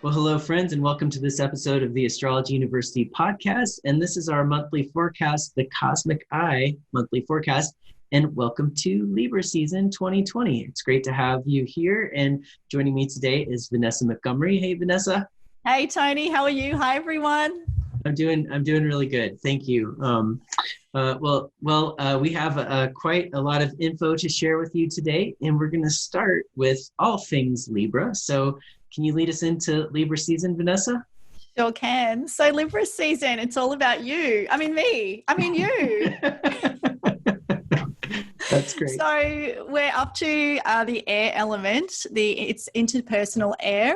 Well, hello, friends, and welcome to this episode of the Astrology University podcast. And this is our monthly forecast, the Cosmic Eye monthly forecast. And welcome to Libra season 2020. It's great to have you here. And joining me today is Vanessa Montgomery. Hey, Vanessa. Hey, Tony. How are you? Hi, everyone. I'm doing really good. Thank you. We have quite a lot of info to share with you today, and we're going to start with all things Libra. So can you lead us into Libra season, Vanessa? Sure can. So Libra season, it's all about you. I mean, me. I mean, you. That's great. So we're up to the air element. It's interpersonal air.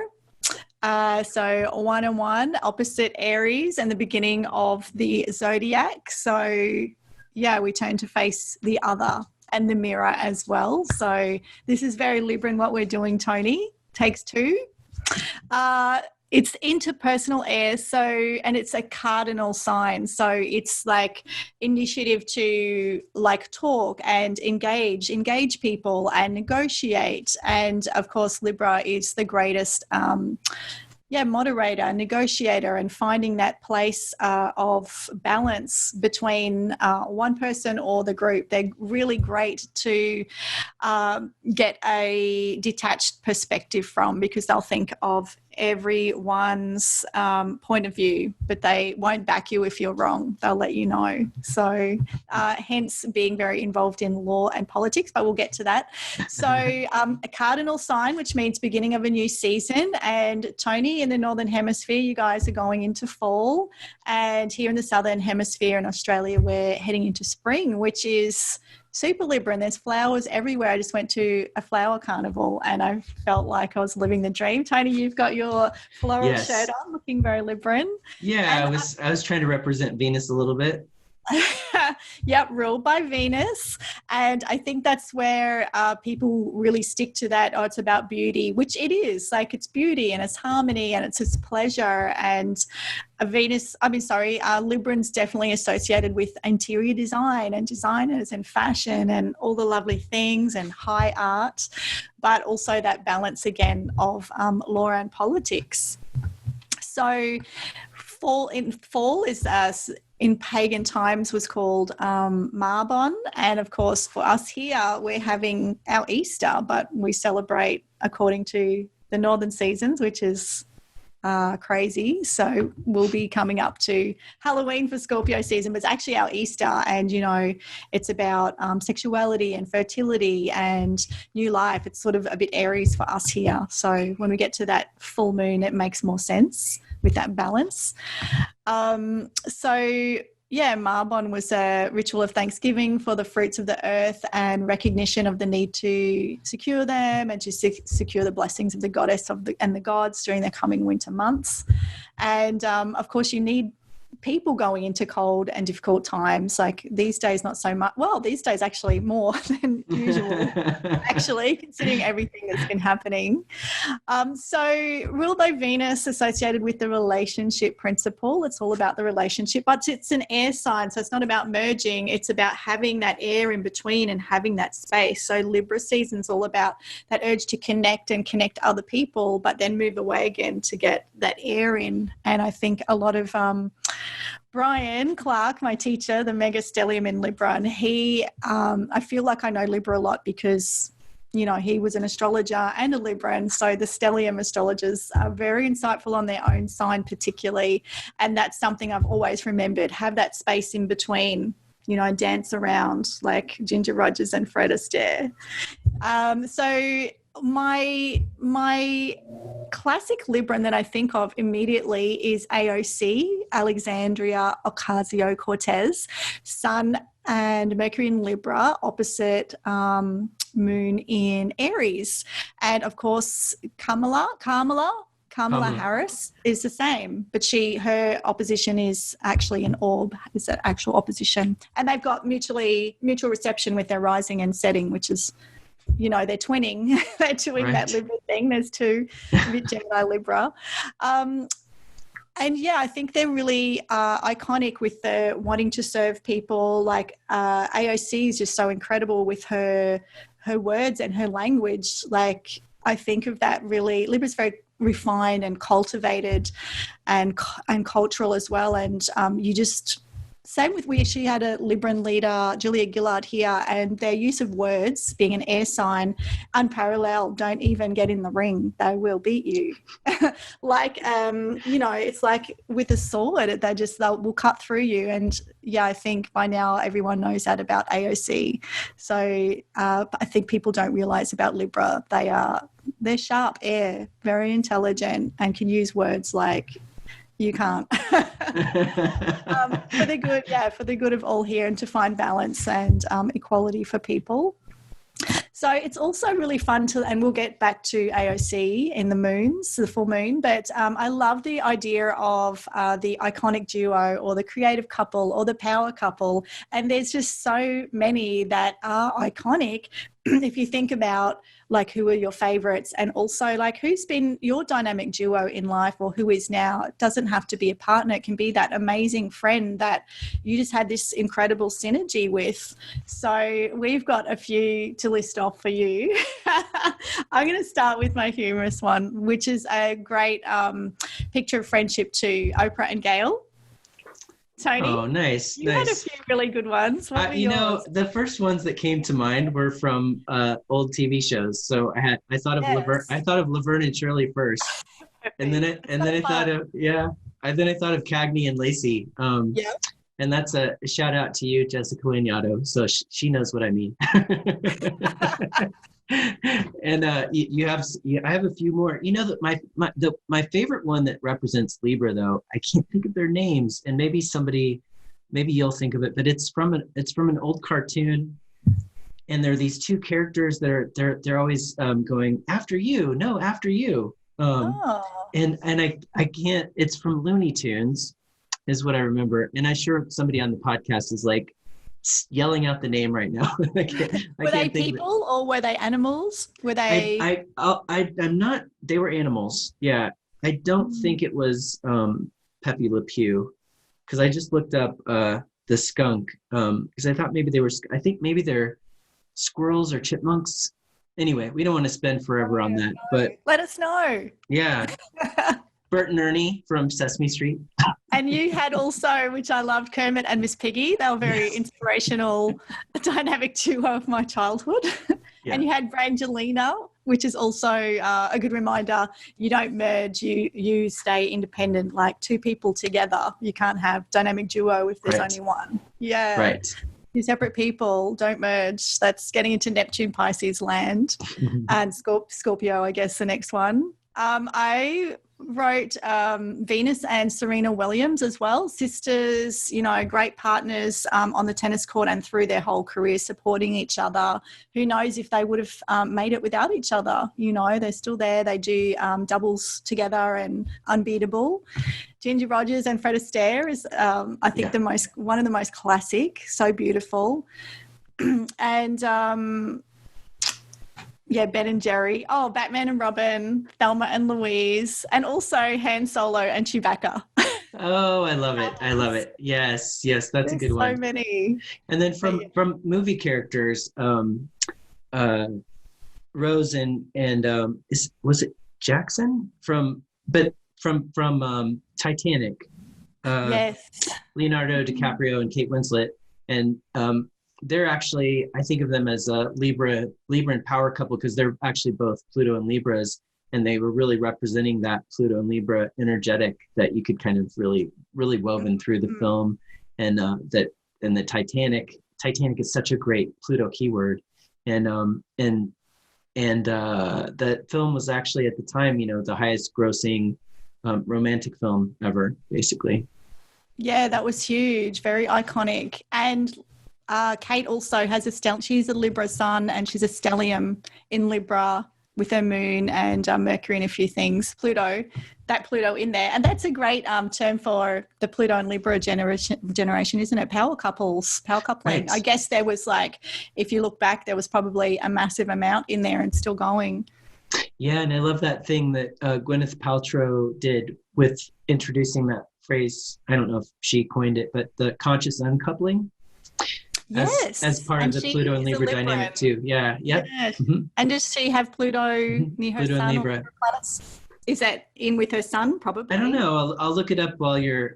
So 1 and 1, opposite Aries, and the beginning of the Zodiac. So yeah, we turn to face the other and the mirror as well. So this is very Libra in what we're doing, Tony. Takes 2. It's interpersonal air, and it's a cardinal sign. So it's like initiative to like talk and engage people and negotiate. And of course, Libra is the greatest moderator, negotiator, and finding that place of balance between one person or the group. They're really great to get a detached perspective from, because they'll think of everyone's point of view, but they won't back you if you're wrong. They'll let you know. So hence being very involved in law and politics, but we'll get to that. So a cardinal sign, which means beginning of a new season. And Tony, in the Northern Hemisphere, you guys are going into fall. And here in the Southern Hemisphere in Australia, we're heading into spring, which is super Libra, and there's flowers everywhere. I just went to a flower carnival and I felt like I was living the dream. Tony, you've got your floral shirt on, looking very Libran. Yeah, and I was trying to represent Venus a little bit. Yep, ruled by Venus. And I think that's where people really stick to that. Oh, it's about beauty, which it is. Like, it's beauty and it's harmony and it's its pleasure. And Libran's definitely associated with interior design and designers and fashion and all the lovely things and high art, but also that balance again of law and politics. So fall is in pagan times was called Marbon. And of course, for us here, we're having our Easter, but we celebrate according to the northern seasons, which is crazy. So we'll be coming up to Halloween for Scorpio season, but it's actually our Easter. And, it's about sexuality and fertility and new life. It's sort of a bit Aries for us here. So when we get to that full moon, it makes more sense with that balance. Marbon was a ritual of thanksgiving for the fruits of the earth and recognition of the need to secure them and to secure the blessings of the goddess and the gods during the coming winter months. And of course, you need people going into cold and difficult times. Like these days, not so much. Well, these days actually more than usual, actually, considering everything that's been happening. So ruled by Venus, associated with the relationship principle. It's all about the relationship, but it's an air sign. So it's not about merging. It's about having that air in between and having that space. So Libra season's all about that urge to connect other people, but then move away again to get that air in. And I think a lot of Brian Clark, my teacher, the mega stellium in Libra, and he, I feel like I know Libra a lot because, he was an astrologer and a Libra, and so the stellium astrologers are very insightful on their own sign particularly, and that's something I've always remembered, have that space in between, dance around like Ginger Rogers and Fred Astaire. So my classic Libran that I think of immediately is AOC, Alexandria Ocasio-Cortez, Sun and Mercury in Libra, opposite Moon in Aries. And of course, Kamala Harris is the same, but her opposition is actually an orb, is that actual opposition. And they've got mutual reception with their rising and setting, which is, they're twinning. They're doing right. That Libra thing. There's two, a bit Gemini Libra. I think they're really iconic with the wanting to serve people. Like AOC is just so incredible with her words and her language. Like I think of that really, Libra's very refined and cultivated and cultural as well. And you just, same with she had a Libran leader, Julia Gillard here, and their use of words, being an air sign, unparalleled. Don't even get in the ring. They will beat you. It's like with a sword, they will cut through you. And yeah, I think by now everyone knows that about AOC. So I think people don't realize about Libra. They're sharp air, very intelligent, and can use words like you can't. For the good of all here, and to find balance and equality for people. So it's also really fun and we'll get back to AOC in the full moon, but I love the idea of the iconic duo or the creative couple or the power couple. And there's just so many that are iconic. If you think about like who are your favorites, and also like who's been your dynamic duo in life, or who is now. It doesn't have to be a partner. It can be that amazing friend that you just had this incredible synergy with. So we've got a few to list off for you. I'm going to start with my humorous one, which is a great picture of friendship to Oprah and Gail. Tony? Oh, nice. You had a few really good ones. What were yours? The first ones that came to mind were from old TV shows. So I thought of Laverne and Shirley first, and then I thought of Cagney and Lacey. And that's a shout out to you, Jessica Lanyadoo. So she knows what I mean. And I have a few more. You know that my favorite one that represents Libra, though, I can't think of their names, and maybe you'll think of it, but it's from an old cartoon, and there are these two characters that they're always going after you, no, after you, and I can't. It's from Looney Tunes, is what I remember, and I'm sure somebody on the podcast is like yelling out the name right now. Were they people or were they animals? Were they? I'm not. They were animals. Yeah, I don't think it was Pepe Le Pew, because I just looked up the skunk because I thought maybe they were. I think maybe they're squirrels or chipmunks. Anyway, we don't want to spend forever on that, but let us know. Yeah. Bert and Ernie from Sesame Street. And you had also, which I loved, Kermit and Miss Piggy. They were very inspirational, dynamic duo of my childhood. Yeah. And you had Brangelina, which is also a good reminder. You don't merge, you stay independent, like two people together. You can't have dynamic duo if there's only one. Yeah. Right. You're separate people, don't merge. That's getting into Neptune Pisces land. And Scorpio, I guess, the next one. I wrote Venus and Serena Williams as well, sisters, great partners on the tennis court and through their whole career, supporting each other. Who knows if they would have made it without each other? They're still there. They do doubles together and unbeatable. Ginger Rogers and Fred Astaire is, I think, one of the most classic. So beautiful. And Ben and Jerry. Oh, Batman and Robin, Thelma and Louise, and also Han Solo and Chewbacca. Oh, I love it. I love it. Yes, that's a good one. So many. And then from movie characters, Rose and was it Jackson from Titanic? Yes. Leonardo DiCaprio and Kate Winslet, and they're actually, I think of them as a Libra and power couple, because they're actually both Pluto and Libras, and they were really representing that Pluto and Libra energetic that you could kind of really woven through the film, and the Titanic is such a great Pluto keyword, and the film was actually at the time, the highest grossing romantic film ever, basically. Yeah, that was huge, very iconic. And Kate also has she's a Libra sun, and she's a stellium in Libra with her moon and Mercury and a few things. Pluto in there. And that's a great term for the Pluto and Libra generation, isn't it? Power coupling. Right. I guess there was if you look back, there was probably a massive amount in there and still going. Yeah, and I love that thing that Gwyneth Paltrow did with introducing that phrase. I don't know if she coined it, but the conscious uncoupling. Yes. As part of the Pluto and Libra dynamic too. Yeah. Yep. Yeah. Mm-hmm. And does she have Pluto near her Pluto sun and Libra? Or planets? Is that in with her sun? Probably. I don't know. I'll look it up while you're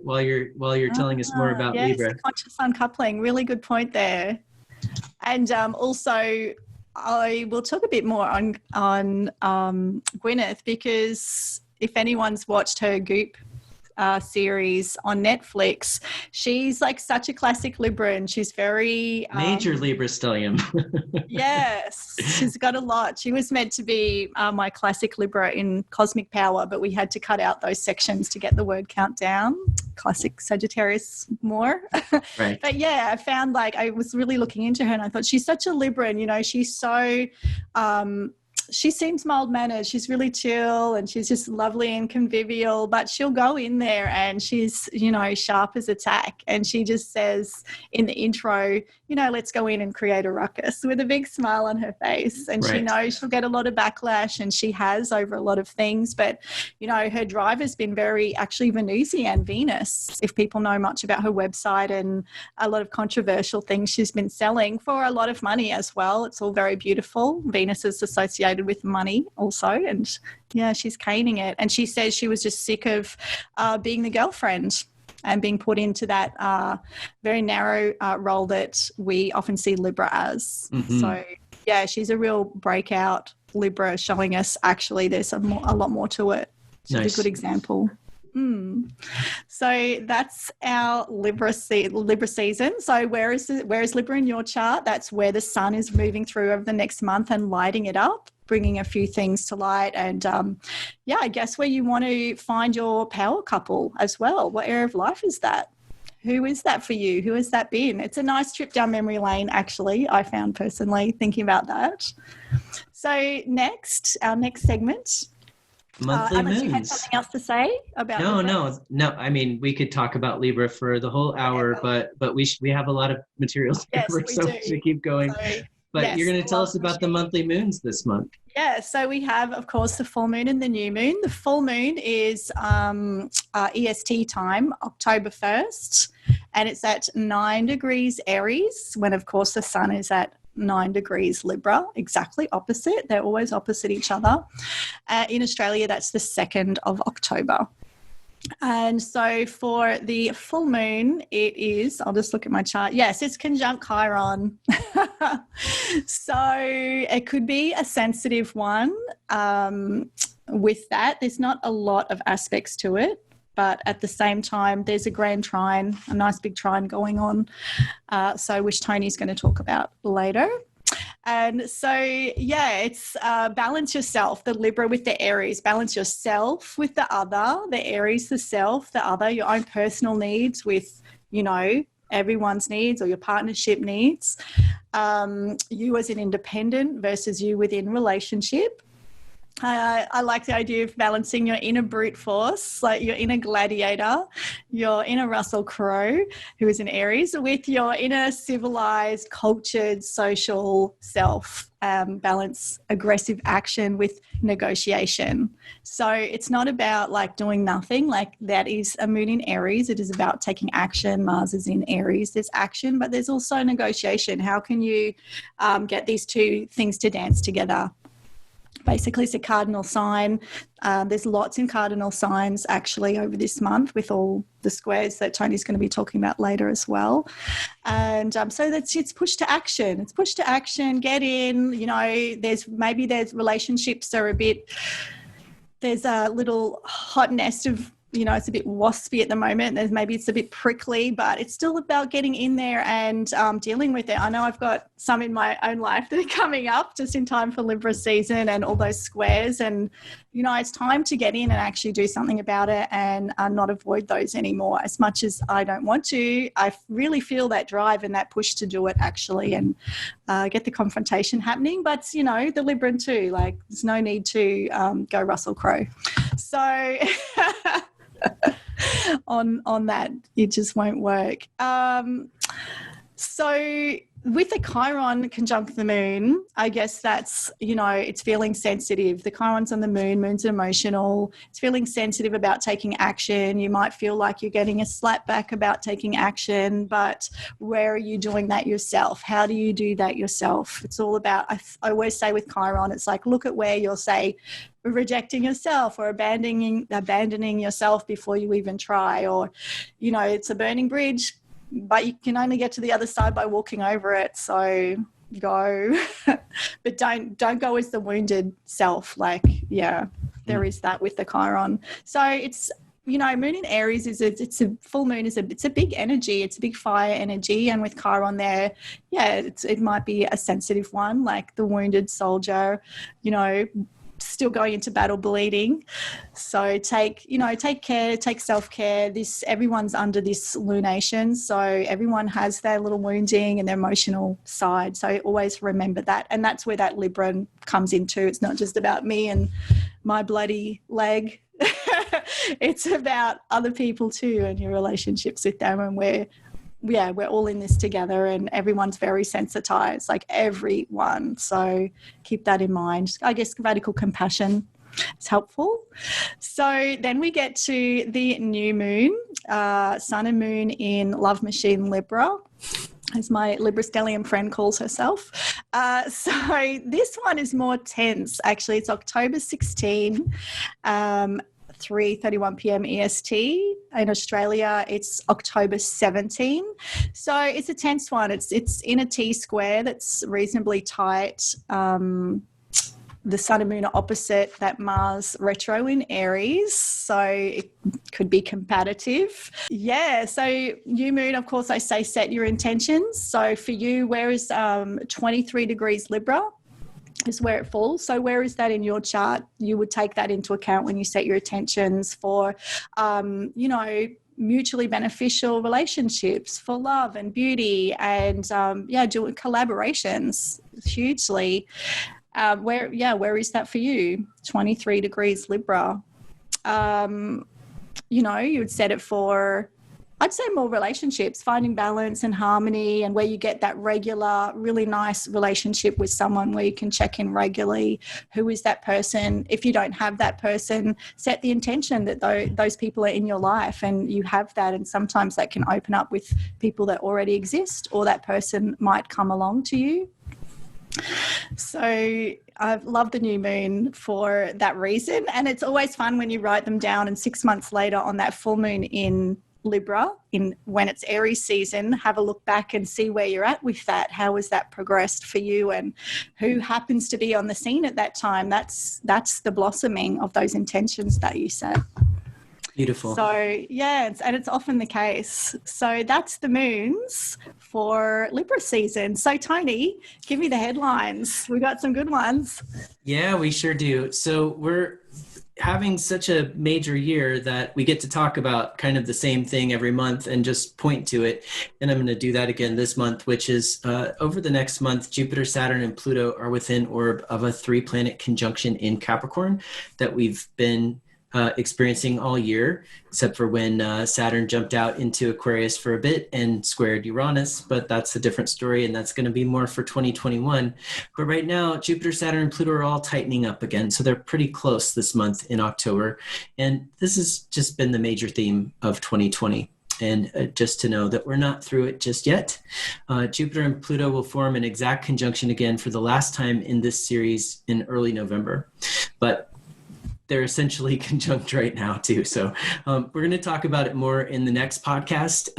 telling us more about yes, Libra. the conscious uncoupling. Really good point there. And also, I will talk a bit more on Gwyneth, because if anyone's watched her Goop series on Netflix, she's like such a classic Libra, and she's very major Libra stellium. Yes, she's got a lot. She was meant to be my classic Libra in Cosmic Power, but we had to cut out those sections to get the word count down. Classic Sagittarius more. Right. But yeah, I found, like, I was really looking into her, and I thought she's such a Libra, and, you know, she's so she seems mild-mannered. She's really chill, and she's just lovely and convivial, but she'll go in there and she's, you know, sharp as a tack. And she just says in the intro, you know, let's go in and create a ruckus, with a big smile on her face. And she knows she'll get a lot of backlash, and she has, over a lot of things. But, you know, her drive has been very actually Venusian Venus, if people know much about her website, and a lot of controversial things she's been selling for a lot of money as well. It's all very beautiful. Venus is associated with money also, and yeah, she's caning it. And she says she was just sick of being the girlfriend and being put into that very narrow role that we often see Libra as. Mm-hmm. So yeah, she's a real breakout Libra, showing us actually there's a lot more to it. She's a good example. So that's our Libra season. So where is Libra in your chart? That's where the sun is moving through over the next month and lighting it up, bringing a few things to light. And I guess where you want to find your power couple as well. What area of life is that? Who is that for you? Who has that been? It's a nice trip down memory lane, actually, I found personally, thinking about that. So our next segment. Monthly moons. You had something else to say about Libra? No. I mean, we could talk about Libra for the whole hour, but we have a lot of material to cover, so we should keep going. But you're going to tell us about the monthly moons this month. Yeah, so we have, of course, the full moon and the new moon. The full moon is EST time, October 1st, and it's at 9 degrees Aries, when, of course, the sun is at 9 degrees Libra, exactly opposite. They're always opposite each other. In Australia, that's the 2nd of October. And so for the full moon, it is, I'll just look at my chart. Yes, it's conjunct Chiron. So it could be a sensitive one. With that, there's not a lot of aspects to it. But at the same time, there's a grand trine, a nice big trine going on, which Tony's going to talk about later. And so, it's balance yourself, the Libra with the Aries. Balance yourself with the other, the Aries, the self, the other, your own personal needs with, you know, everyone's needs or your partnership needs. You as an independent versus you within relationship. I like the idea of balancing your inner brute force, like your inner gladiator, your inner Russell Crowe, who is an Aries, with your inner civilized, cultured, social self. Balance aggressive action with negotiation. So it's not about like doing nothing, like that is a moon in Aries. It is about taking action. Mars is in Aries. There's action, but there's also negotiation. How can you get these two things to dance together? Basically, it's a cardinal sign. There's lots in cardinal signs actually over this month, with all the squares that Tony's going to be talking about later as well. And so it's push to action. It's push to action. Get in. You know, there's relationships are there's a little hot nest of, you know, it's a bit waspy at the moment. It's a bit prickly, but it's still about getting in there and dealing with it. I know I've got some in my own life that are coming up just in time for Libra season and all those squares. And, you know, it's time to get in and actually do something about it and not avoid those anymore. As much as I don't want to, I really feel that drive and that push to do it actually, and get the confrontation happening. But, you know, the Libran too, like there's no need to go Russell Crowe. So... on that, it just won't work. So with the Chiron conjunct the moon, I guess that's, it's feeling sensitive. The Chiron's on the moon, moon's emotional. It's feeling sensitive about taking action. You might feel like you're getting a slap back about taking action, but where are you doing that yourself? How do you do that yourself? It's all about, I always say with Chiron, it's like, look at where you'll say, rejecting yourself or abandoning yourself before you even try, or, it's a burning bridge, but you can only get to the other side by walking over it. So go, but don't go as the wounded self. Like, there is that with the Chiron. So it's, moon in Aries it's a full moon, it's a big energy. It's a big fire energy. And with Chiron there, it might be a sensitive one, like the wounded soldier, still going into battle bleeding. So take care, take self-care. Everyone's under this lunation, so everyone has their little wounding and their emotional side, so always remember that. And that's where that Libra comes into. It's not just about me and my bloody leg. It's about other people too, and your relationships with them, and we're all in this together, and everyone's very sensitized, like everyone. So keep that in mind. I guess radical compassion is helpful. So then we get to the new moon, sun and moon in Love Machine Libra, as my Libra stellium friend calls herself. So this one is more tense, actually. It's October 16. 3:31 p.m. EST. In Australia, it's October 17. So it's a tense one. It's in a T square that's reasonably tight. The sun and moon are opposite that Mars retro in Aries, so it could be competitive. So new moon, of course, I say set your intentions. So for you, where is 23 degrees Libra? Is where it falls. So where is that in your chart? You would take that into account when you set your intentions for, mutually beneficial relationships, for love and beauty, and doing collaborations hugely. Where is that for you? 23 degrees Libra. You would set it for, I'd say, more relationships, finding balance and harmony, and where you get that regular, really nice relationship with someone where you can check in regularly. Who is that person? If you don't have that person, set the intention that those people are in your life and you have that. And sometimes that can open up with people that already exist, or that person might come along to you. So I love the new moon for that reason. And it's always fun when you write them down, and 6 months later on that full moon in Libra, when it's Aries season, have a look back and see where you're at with that. How has that progressed for you, and who happens to be on the scene at that time? That's the blossoming of those intentions that you set. Beautiful. So and it's often the case. So that's the moons for Libra season. So Tony, give me the headlines. We got some good ones. Yeah, we sure do. So we're having such a major year that we get to talk about kind of the same thing every month and just point to it. And I'm going to do that again this month, which is over the next month, Jupiter, Saturn, and Pluto are within orb of a 3-planet conjunction in Capricorn that we've been experiencing all year, except for when Saturn jumped out into Aquarius for a bit and squared Uranus, but that's a different story, and that's going to be more for 2021. But right now, Jupiter, Saturn, and Pluto are all tightening up again, so they're pretty close this month in October, and this has just been the major theme of 2020. And just to know that we're not through it just yet. Jupiter and Pluto will form an exact conjunction again for the last time in this series in early November. But they're essentially conjunct right now too. So we're going to talk about it more in the next podcast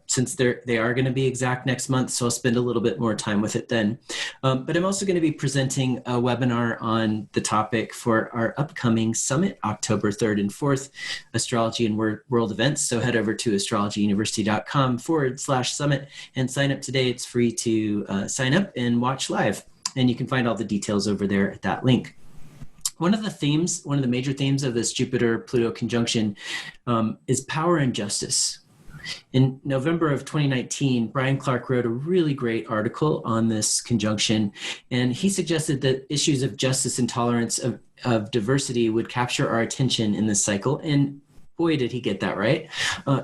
since they are going to be exact next month. So I'll spend a little bit more time with it then. But I'm also going to be presenting a webinar on the topic for our upcoming summit, October 3rd and 4th, Astrology and World Events. So head over to astrologyuniversity.com/summit and sign up today. It's free to sign up and watch live. And you can find all the details over there at that link. One of the major themes of this Jupiter-Pluto conjunction is power and justice. In November of 2019, Brian Clark wrote a really great article on this conjunction, and he suggested that issues of justice and tolerance of diversity would capture our attention in this cycle. And Boy, did he get that right.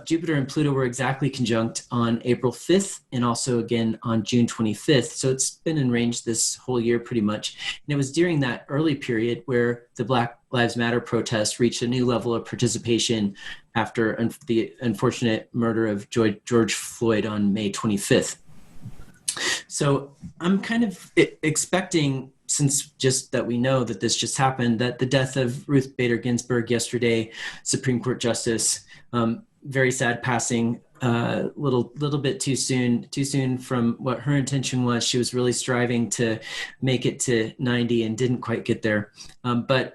Jupiter and Pluto were exactly conjunct on April 5th and also again on June 25th. So it's been in range this whole year pretty much. And it was during that early period where the Black Lives Matter protest reached a new level of participation after the unfortunate murder of George Floyd on May 25th. So I'm kind of expecting, since just that we know that this just happened, that the death of Ruth Bader Ginsburg yesterday, Supreme Court Justice, very sad passing, little bit too soon from what her intention was. She was really striving to make it to 90 and didn't quite get there. But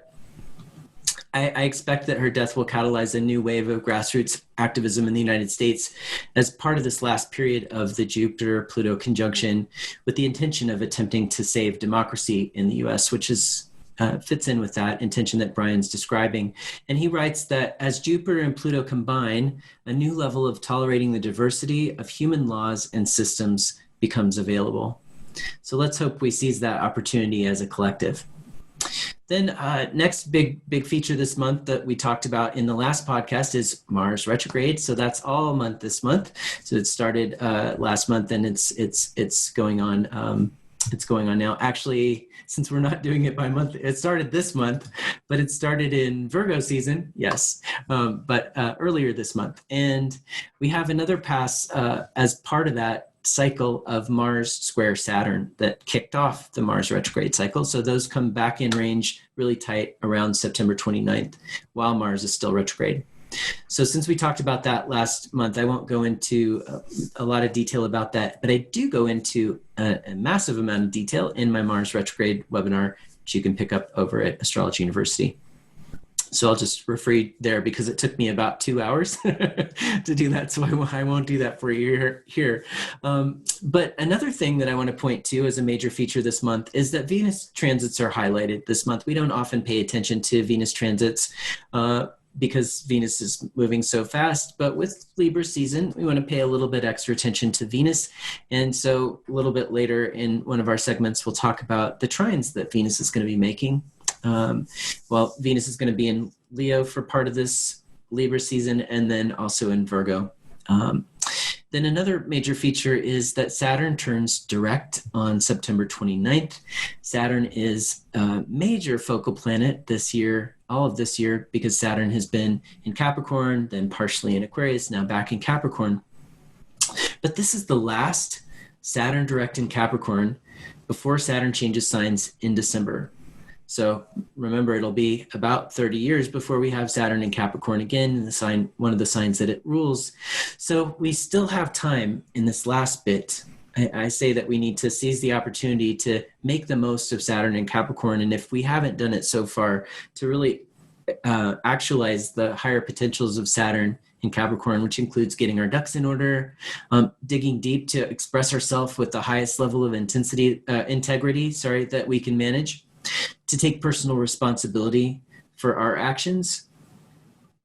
I expect that her death will catalyze a new wave of grassroots activism in the United States as part of this last period of the Jupiter-Pluto conjunction, with the intention of attempting to save democracy in the U.S., which is fits in with that intention that Brian's describing. And he writes that as Jupiter and Pluto combine, a new level of tolerating the diversity of human laws and systems becomes available. So let's hope we seize that opportunity as a collective. Then next big feature this month that we talked about in the last podcast is Mars retrograde. So that's all month this month. So it started last month and it's going on. It's going on now. Actually, since we're not doing it by month, it started this month, but it started in Virgo season. Yes, but earlier this month. And we have another pass as part of that cycle of Mars square Saturn that kicked off the Mars retrograde cycle. So those come back in range really tight around September 29th, while Mars is still retrograde. So since we talked about that last month, I won't go into a lot of detail about that, but I do go into a massive amount of detail in my Mars retrograde webinar, which you can pick up over at Astrology University. So I'll just refer you there because it took me about 2 hours to do that. So I won't do that for you here. But another thing that I want to point to as a major feature this month is that Venus transits are highlighted this month. We don't often pay attention to Venus transits because Venus is moving so fast. But with Libra season, we want to pay a little bit extra attention to Venus. And so a little bit later in one of our segments, we'll talk about the trines that Venus is going to be making. Well, Venus is going to be in Leo for part of this Libra season and then also in Virgo. Then another major feature is that Saturn turns direct on September 29th. Saturn is a major focal planet this year, all of this year, because Saturn has been in Capricorn, then partially in Aquarius, now back in Capricorn. But this is the last Saturn direct in Capricorn before Saturn changes signs in December. So remember, it'll be about 30 years before we have Saturn in Capricorn again, one of the signs that it rules. So we still have time in this last bit. I say that we need to seize the opportunity to make the most of Saturn in Capricorn. And if we haven't done it so far, to really actualize the higher potentials of Saturn in Capricorn, which includes getting our ducks in order, digging deep to express ourselves with the highest level of integrity that we can manage, to take personal responsibility for our actions,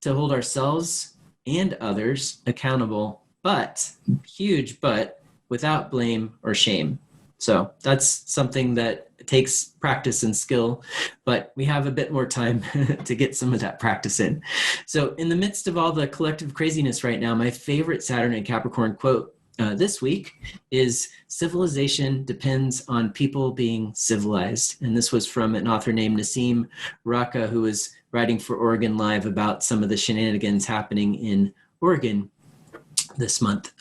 to hold ourselves and others accountable, but, huge but, without blame or shame. So that's something that takes practice and skill, but we have a bit more time to get some of that practice in. So in the midst of all the collective craziness right now, my favorite Saturn and Capricorn quote this week is, civilization depends on people being civilized. And this was from an author named Nassim Raqqa, who was writing for Oregon Live about some of the shenanigans happening in Oregon this month.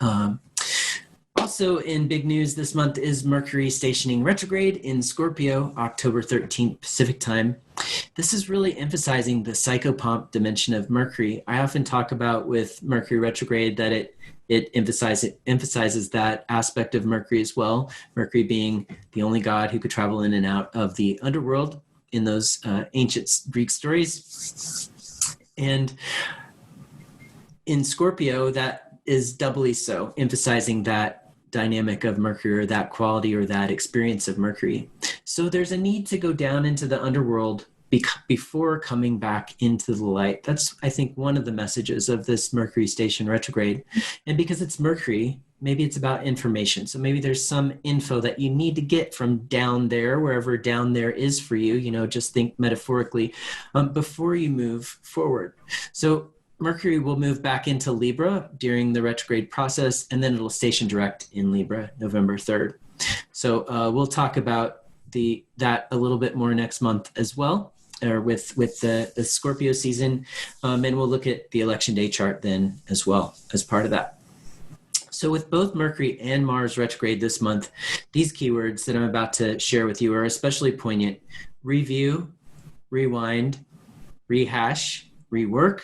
Also in big news this month is Mercury stationing retrograde in Scorpio, October 13th Pacific time. This is really emphasizing the psychopomp dimension of Mercury. I often talk about with Mercury retrograde that it emphasizes that aspect of Mercury as well. Mercury being the only god who could travel in and out of the underworld in those ancient Greek stories. And in Scorpio, that is doubly so, emphasizing that dynamic of Mercury, or that quality or that experience of Mercury. So there's a need to go down into the underworld before coming back into the light. That's, I think, one of the messages of this Mercury station retrograde. And because it's Mercury, maybe it's about information. So maybe there's some info that you need to get from down there, wherever down there is for you, just think metaphorically, before you move forward. So Mercury will move back into Libra during the retrograde process, and then it'll station direct in Libra November 3rd. So we'll talk about that a little bit more next month as well, or with the Scorpio season, and we'll look at the election day chart then as well as part of that. So with both Mercury and Mars retrograde this month, these keywords that I'm about to share with you are especially poignant: review, rewind, rehash, rework,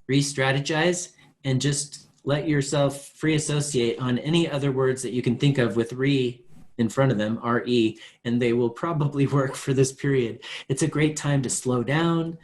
re-strategize, and just let yourself free associate on any other words that you can think of with re in front of them, R-E, and they will probably work for this period. It's a great time to slow down,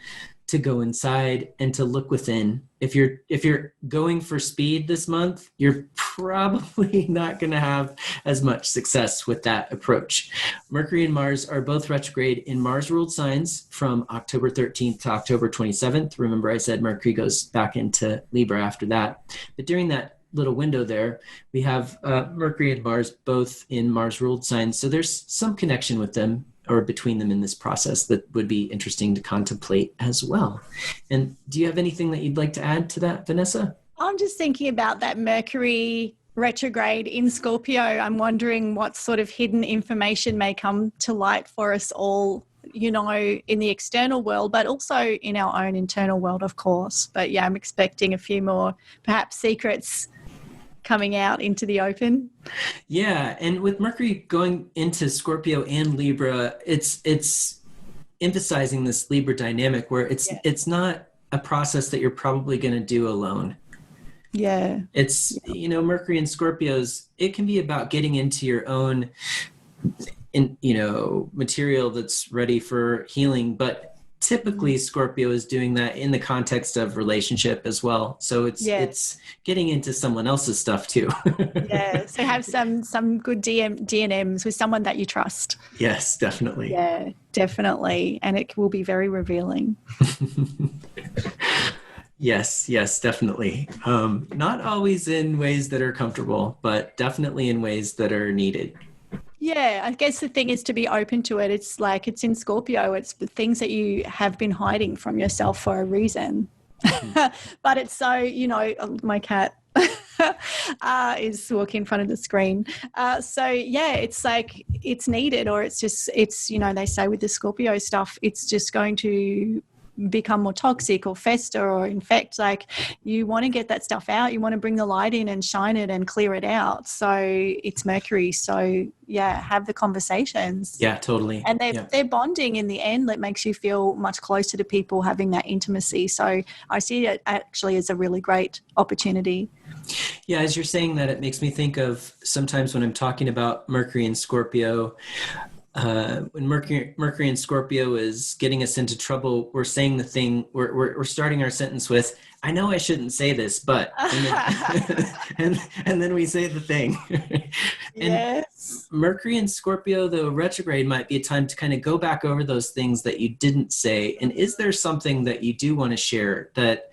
to go inside, and to look within. If you're going for speed this month, you're probably not going to have as much success with that approach. Mercury and Mars are both retrograde in Mars-ruled signs from October 13th to October 27th. Remember, I said Mercury goes back into Libra after that. But during that little window there, we have Mercury and Mars both in Mars-ruled signs. So there's some connection with them or between them in this process that would be interesting to contemplate as well. And do you have anything that you'd like to add to that, Vanessa? I'm just thinking about that Mercury retrograde in Scorpio. I'm wondering what sort of hidden information may come to light for us all, you know, in the external world, but also in our own internal world, of course. But yeah, I'm expecting a few more perhaps secrets coming out into the open. Yeah, and with Mercury going into Scorpio and Libra, it's emphasizing this Libra dynamic where it's not a process that you're probably going to do alone. Yeah. It's, you know, Mercury and Scorpios, it can be about getting into your own, material that's ready for healing, but typically Scorpio is doing that in the context of relationship as well. So it's getting into someone else's stuff too. Yeah. So have some good D&Ms with someone that you trust. Yes, definitely. Yeah, definitely. And it will be very revealing. Yes, definitely. Not always in ways that are comfortable, but definitely in ways that are needed. Yeah, I guess the thing is to be open to it. It's like it's in Scorpio. It's the things that you have been hiding from yourself for a reason. But it's so, you know, my cat is walking in front of the screen. So, yeah, it's like it's needed, or it's, you know, they say with the Scorpio stuff, it's just going to become more toxic or fester or infect. Like, you want to get that stuff out, you want to bring the light in and shine it and clear it out. So it's Mercury, so yeah, have the conversations. Yeah, totally. And they're bonding in the end. That makes you feel much closer to people, having that intimacy. So I see it actually as a really great opportunity. Yeah, as you're saying that, it makes me think of sometimes when I'm talking about Mercury and Scorpio, when Mercury and Scorpio is getting us into trouble, we're saying the thing, we're starting our sentence with, I know I shouldn't say this, but, and then we say the thing. And yes. Mercury and Scorpio, though retrograde, might be a time to kind of go back over those things that you didn't say. And is there something that you do want to share that,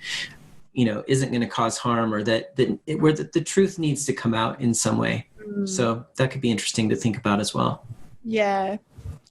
you know, isn't going to cause harm, or where the truth needs to come out in some way? So that could be interesting to think about as well. Yeah.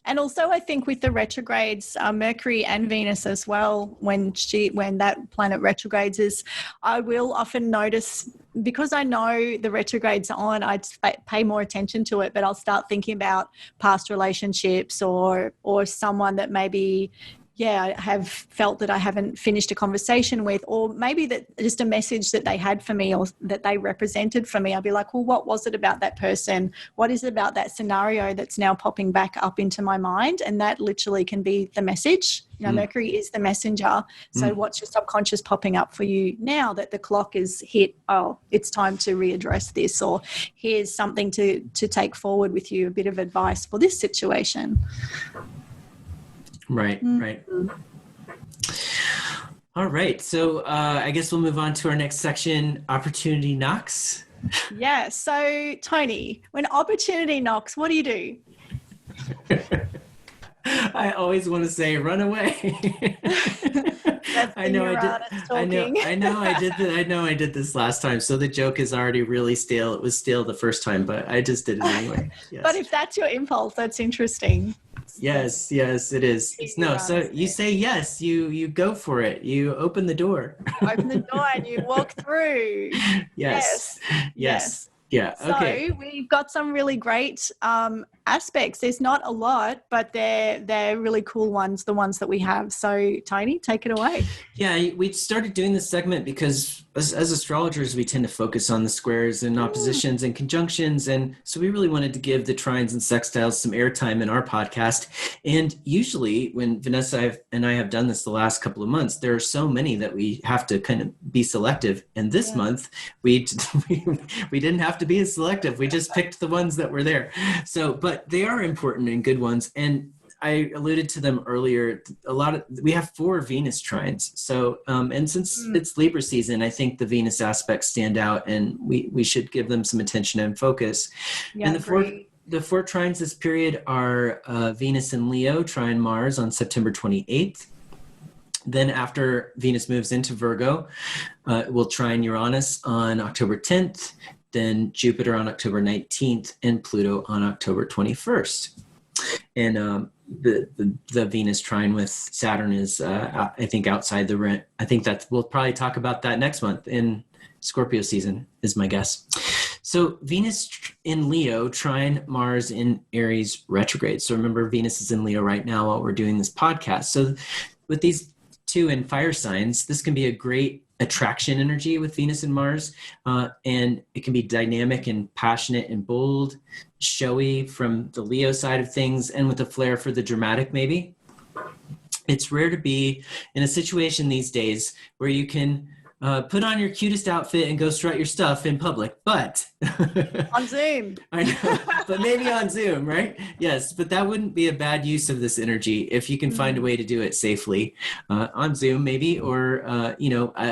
And also I think with the retrogrades, Mercury and Venus as well, when that planet retrogrades, is I will often notice, because I know the retrogrades are on, I'd pay more attention to it, but I'll start thinking about past relationships or someone that maybe, I have felt that I haven't finished a conversation with, or maybe that just a message that they had for me or that they represented for me. I'll be like, well, what was it about that person? What is it about that scenario that's now popping back up into my mind? And that literally can be the message. You know, Mercury is the messenger. So what's your subconscious popping up for you now that the clock is hit? Oh, it's time to readdress this, or here's something to take forward with you, a bit of advice for this situation. Right. All right. So I guess we'll move on to our next section, opportunity knocks. Yeah. So Tony, when opportunity knocks, what do you do? I always want to say, run away. I know I did this last time. So the joke is already really stale. It was stale the first time, but I just did it anyway. Yes. But if that's your impulse, that's interesting. Yes, it is. So you say yes, you go for it. You open the door. Open the door and you walk through. Yes. Yeah. So Okay. we've got some really great aspects. There's not a lot, but they're really cool ones, the ones that we have. So Tony, take it away. Yeah, we started doing this segment because as astrologers, we tend to focus on the squares and oppositions and conjunctions. And so we really wanted to give the trines and sextiles some airtime in our podcast. And usually when Vanessa and I have done this the last couple of months, there are so many that we have to kind of be selective. And this month, we didn't have to be as selective. We just picked the ones that were there. So, but they are important and good ones. And I alluded to them earlier. We have 4 Venus trines. So, and since it's Libra season, I think the Venus aspects stand out, and we should give them some attention and focus. Yeah, and the four trines this period are Venus in Leo, trine Mars on September 28th. Then after Venus moves into Virgo, we'll trine Uranus on October 10th, then Jupiter on October 19th, and Pluto on October 21st. And the Venus trine with Saturn is, I think, outside the rent. I think we'll probably talk about that next month in Scorpio season, is my guess. So Venus in Leo, trine Mars in Aries retrograde. So remember, Venus is in Leo right now while we're doing this podcast. So with these 2 in fire signs, this can be a great attraction energy with Venus and Mars, and it can be dynamic and passionate and bold, showy from the Leo side of things, and with a flair for the dramatic maybe. It's rare to be in a situation these days where you can put on your cutest outfit and go strut your stuff in public, but on Zoom. I know, but maybe on Zoom, right? Yes, but that wouldn't be a bad use of this energy if you can find a way to do it safely on Zoom, maybe, or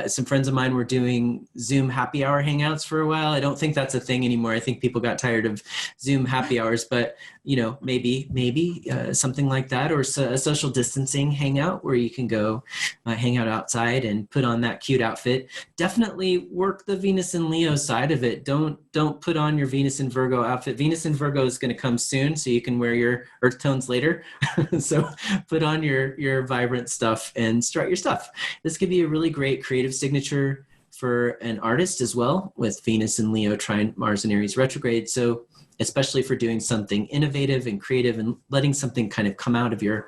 some friends of mine were doing Zoom happy hour hangouts for a while. I don't think that's a thing anymore. I think people got tired of Zoom happy hours, but maybe something like that, or a social distancing hangout where you can go hang out outside and put on that cute outfit. Definitely work the Venus and Leo side of it. Don't put on your Venus and Virgo outfit. Venus and Virgo is going to come soon, so you can wear your earth tones later. So put on your vibrant stuff and strut your stuff. This could be a really great creative signature for an artist as well, with Venus and Leo trine Mars and Aries retrograde. So especially for doing something innovative and creative and letting something kind of come out of your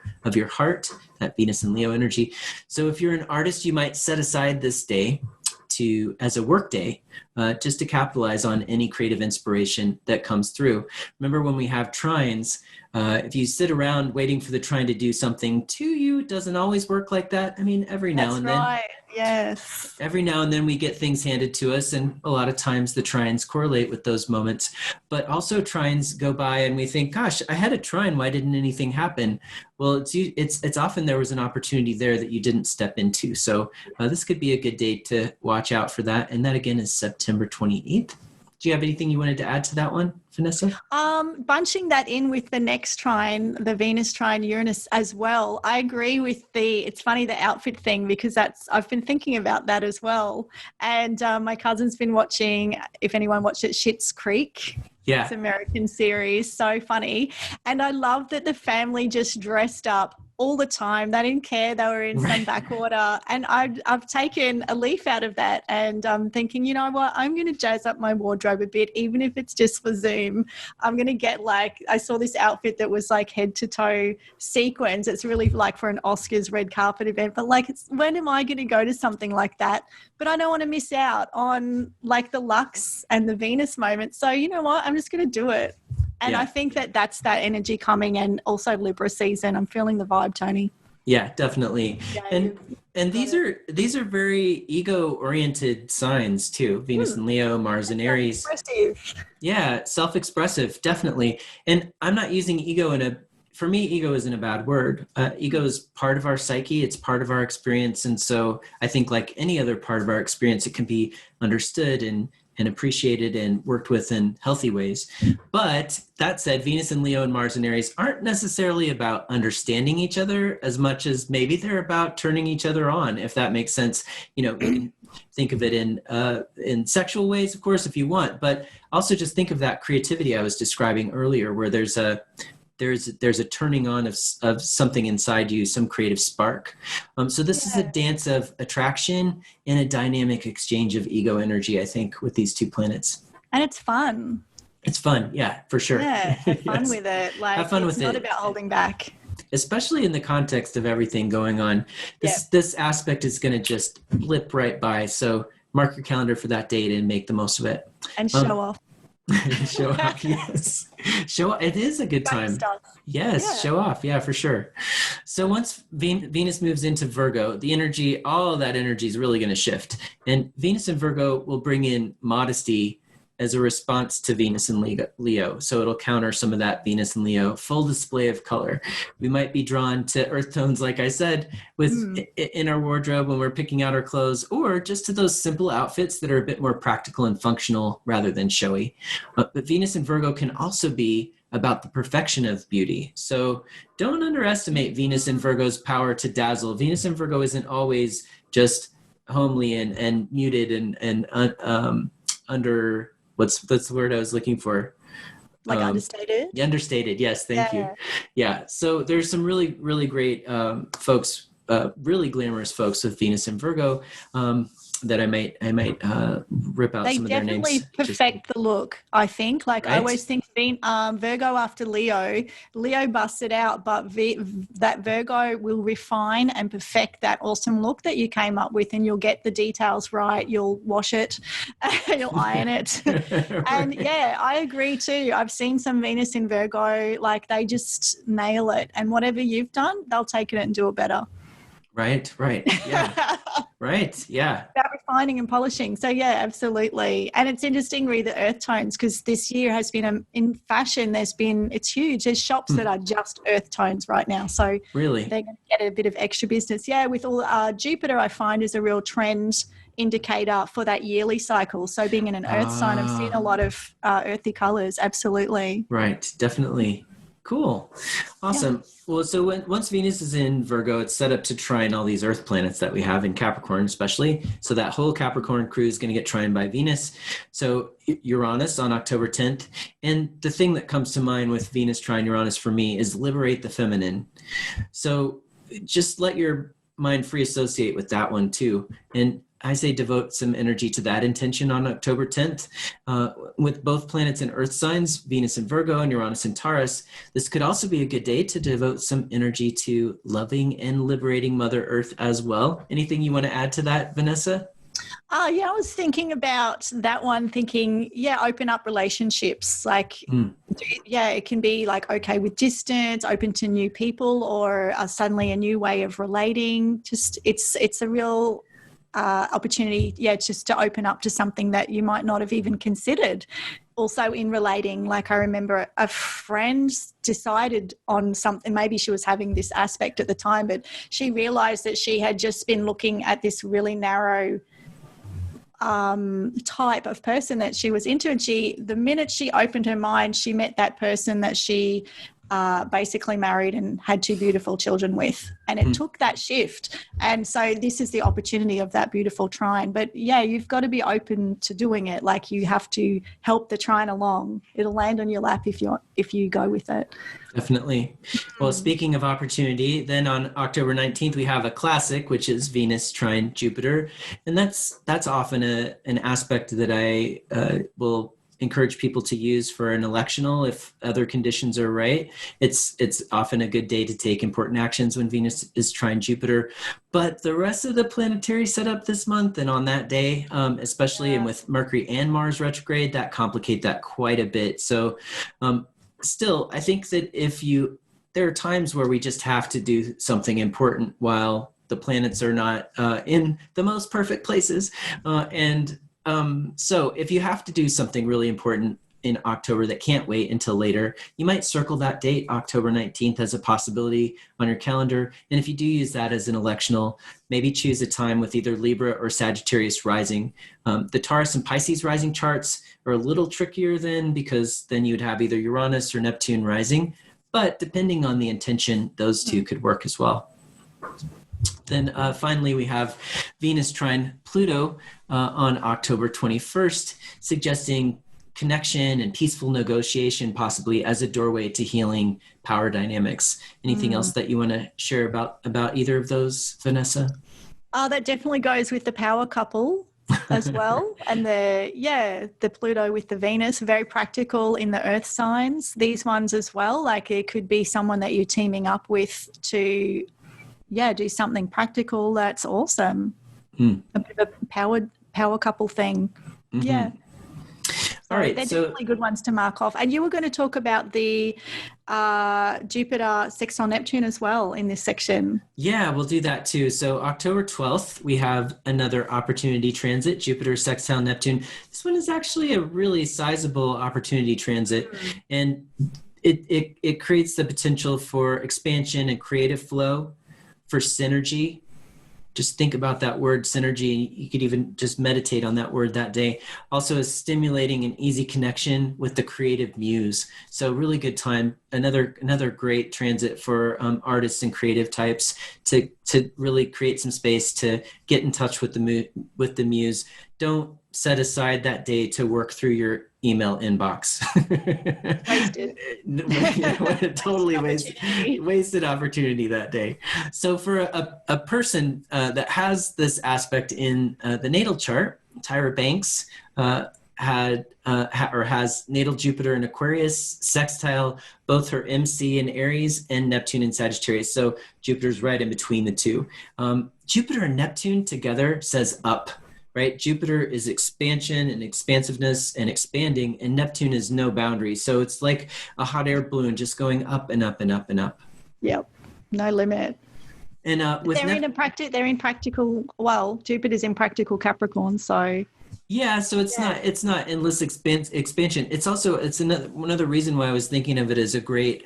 heart, that Venus and Leo energy. So if you're an artist, you might set aside this day as a work day, just to capitalize on any creative inspiration that comes through. Remember, when we have trines, if you sit around waiting for the trine to do something to you, it doesn't always work like that. I mean, every now and then. Yes. Every now and then we get things handed to us, and a lot of times the trines correlate with those moments. But also trines go by and we think, gosh, I had a trine, why didn't anything happen? Well, it's often there was an opportunity there that you didn't step into. So this could be a good date to watch out for that. And that again is September 28th. Do you have anything you wanted to add to that one, Vanessa? Bunching that in with the next trine, the Venus trine Uranus as well. I agree with it's funny, the outfit thing, because I've been thinking about that as well. And my cousin's been watching, if anyone watched it, Schitt's Creek. Yeah. It's an American series, so funny. And I love that the family just dressed up all the time. They didn't care. They were in some backwater. And I've taken a leaf out of that, and I'm thinking, you know what, I'm going to jazz up my wardrobe a bit, even if it's just for Zoom. I'm going to get I saw this outfit that was like head to toe sequins. It's really like for an Oscars red carpet event, but when am I going to go to something like that? But I don't want to miss out on like the Lux and the Venus moment. So you know what, I'm just going to do it. And I think that's that energy coming, and also Libra season. I'm feeling the vibe, Tony. Yeah, definitely. Yeah, and these are very ego-oriented signs too. Venus and Leo, Mars and Aries. Self-expressive. Yeah, self-expressive, definitely. And I'm not using ego for me, ego isn't a bad word. Ego is part of our psyche. It's part of our experience. And so I think like any other part of our experience, it can be understood and appreciated and worked with in healthy ways. But that said, Venus and Leo and Mars and Aries aren't necessarily about understanding each other as much as maybe they're about turning each other on, if that makes sense. You can think of it in sexual ways, of course, if you want, but also just think of that creativity I was describing earlier, where there's there's a turning on of something inside you, some creative spark. So this is a dance of attraction and a dynamic exchange of ego energy, I think, with these two planets. And it's fun. It's fun. Yeah, for sure. Yeah, have fun Yes. with it. Like, Have fun it's with not it. about holding back. Especially in the context of everything going on. This aspect is going to just blip right by. So mark your calendar for that date and make the most of it. And show off. Show off, yes. It is a good time. Yes, show off. Yeah, for sure. So once Venus moves into Virgo, the energy, all of that energy is really going to shift. And Venus in Virgo will bring in modesty as a response to Venus in Leo. So it'll counter some of that Venus in Leo, full display of color. We might be drawn to earth tones, like I said, in our wardrobe when we're picking out our clothes, or just to those simple outfits that are a bit more practical and functional rather than showy. But Venus in Virgo can also be about the perfection of beauty. So don't underestimate Venus in Virgo's power to dazzle. Venus in Virgo isn't always just homely and muted and under... What's the word I was looking for? Like understated? Understated, yes, thank you. Yeah, so there's some really, really great folks, really glamorous folks with Venus and Virgo that I might rip out some of their names. They definitely perfect the look, I think. Like, I always think Virgo after Leo busted out, but that Virgo will refine and perfect that awesome look that you came up with, and you'll get the details right. You'll wash it, you'll iron it. And yeah, I agree too. I've seen some Venus in Virgo, like they just nail it. And whatever you've done, they'll take it and do it better. Right. Yeah. Right. Yeah. About refining and polishing. So yeah, absolutely. And it's interesting to read the earth tones, because this year has been in fashion. It's huge. There's shops that are just earth tones right now. So really, they're going to get a bit of extra business. Yeah. With all Jupiter, I find is a real trend indicator for that yearly cycle. So being in an earth sign, I've seen a lot of earthy colors. Absolutely. Right. Definitely. Cool. Awesome. Yeah. Well, so once Venus is in Virgo, it's set up to trine all these Earth planets that we have in Capricorn, especially. So that whole Capricorn crew is going to get trined by Venus. So Uranus on October 10th. And the thing that comes to mind with Venus trine Uranus for me is liberate the feminine. So just let your mind free associate with that one too. And I say devote some energy to that intention on October 10th. With both planets in Earth signs, Venus in Virgo and Uranus in Taurus, this could also be a good day to devote some energy to loving and liberating Mother Earth as well. Anything you want to add to that, Vanessa? Yeah, I was thinking about that one, open up relationships. Like, it can be like, okay, with distance, open to new people, or suddenly a new way of relating. Just, it's a real opportunity, just to open up to something that you might not have even considered. Also in relating, like I remember a friend decided on something, maybe she was having this aspect at the time, but she realized that she had just been looking at this really narrow type of person that she was into, and the minute she opened her mind, she met that person that she basically married and had 2 beautiful children with, and it took that shift. And so this is the opportunity of that beautiful trine. But yeah, you've got to be open to doing it. Like, you have to help the trine along. It'll land on your lap if you go with it. Definitely. Well, speaking of opportunity, then on October 19th we have a classic, which is Venus trine Jupiter, and that's often an aspect that I will encourage people to use for an electional if other conditions are right. It's often a good day to take important actions when Venus is trine Jupiter. But the rest of the planetary setup this month and on that day, especially and with Mercury and Mars retrograde, that complicate that quite a bit. So still, I think that there are times where we just have to do something important while the planets are not in the most perfect places. So if you have to do something really important in October that can't wait until later, you might circle that date, October 19th, as a possibility on your calendar. And if you do use that as an electional, maybe choose a time with either Libra or Sagittarius rising. The Taurus and Pisces rising charts are a little trickier because then you'd have either Uranus or Neptune rising. But depending on the intention, those two could work as well. Then finally, we have Venus trine Pluto on October 21st, suggesting connection and peaceful negotiation, possibly as a doorway to healing power dynamics. Anything else that you want to share about either of those, Vanessa? That definitely goes with the power couple as well. And the Pluto with the Venus, very practical in the earth signs. These ones as well, like it could be someone that you're teaming up with to, do something practical. That's awesome. A bit of a power couple thing. Mm-hmm. Yeah. All right, they're definitely good ones to mark off. And you were going to talk about the Jupiter sextile Neptune as well in this section. Yeah, we'll do that too. So October 12th, we have another opportunity transit, Jupiter sextile Neptune. This one is actually a really sizable opportunity transit. And it creates the potential for expansion and creative flow, for synergy. Just think about that word synergy. You could even just meditate on that word that day. Also, a stimulating and easy connection with the creative muse. So really good time. Another great transit for artists and creative types to really create some space to get in touch with the muse. Don't set aside that day to work through your email inbox. Wasted. Totally wasted opportunity that day. So for a person that has this aspect in the natal chart, Tyra Banks has natal Jupiter in Aquarius, sextile both her MC in Aries and Neptune in Sagittarius. So Jupiter's right in between the two. Jupiter and Neptune together says up. Right? Jupiter is expansion and expansiveness and expanding, and Neptune is no boundary. So it's like a hot air balloon just going up and up and up and up. Yep. No limit. And they're in practical, well, Jupiter's in practical Capricorn, so yeah, so it's not endless expansion. It's another reason why I was thinking of it as a great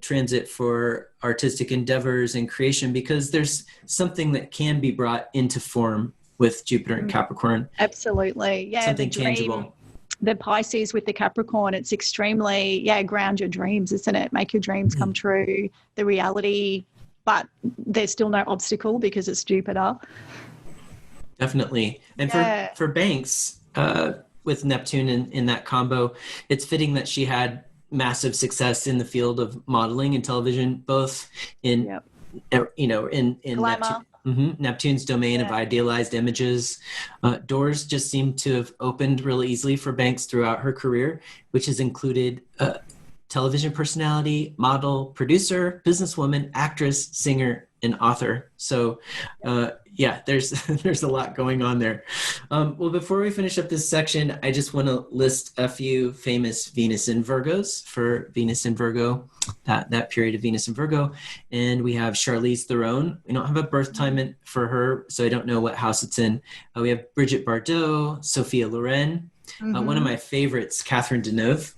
transit for artistic endeavors and creation, because there's something that can be brought into form with Jupiter and Capricorn. Absolutely. Yeah. Something tangible. The Pisces with the Capricorn, it's extremely, ground your dreams, isn't it? Make your dreams come true, the reality, but there's still no obstacle because it's Jupiter. Definitely. And for Banks, with Neptune in that combo, it's fitting that she had massive success in the field of modeling and television, both in glamour. Neptune's domain of idealized images. Doors just seem to have opened really easily for Banks throughout her career, which has included television personality, model, producer, businesswoman, actress, singer, and author. So there's a lot going on there. Well, before we finish up this section, I just want to list a few famous Venus in Virgos for Venus in Virgo, that period of Venus in Virgo. And we have Charlize Theron. We don't have a birth time for her, so I don't know what house it's in. We have Brigitte Bardot, Sophia Loren. One of my favorites, Catherine Deneuve.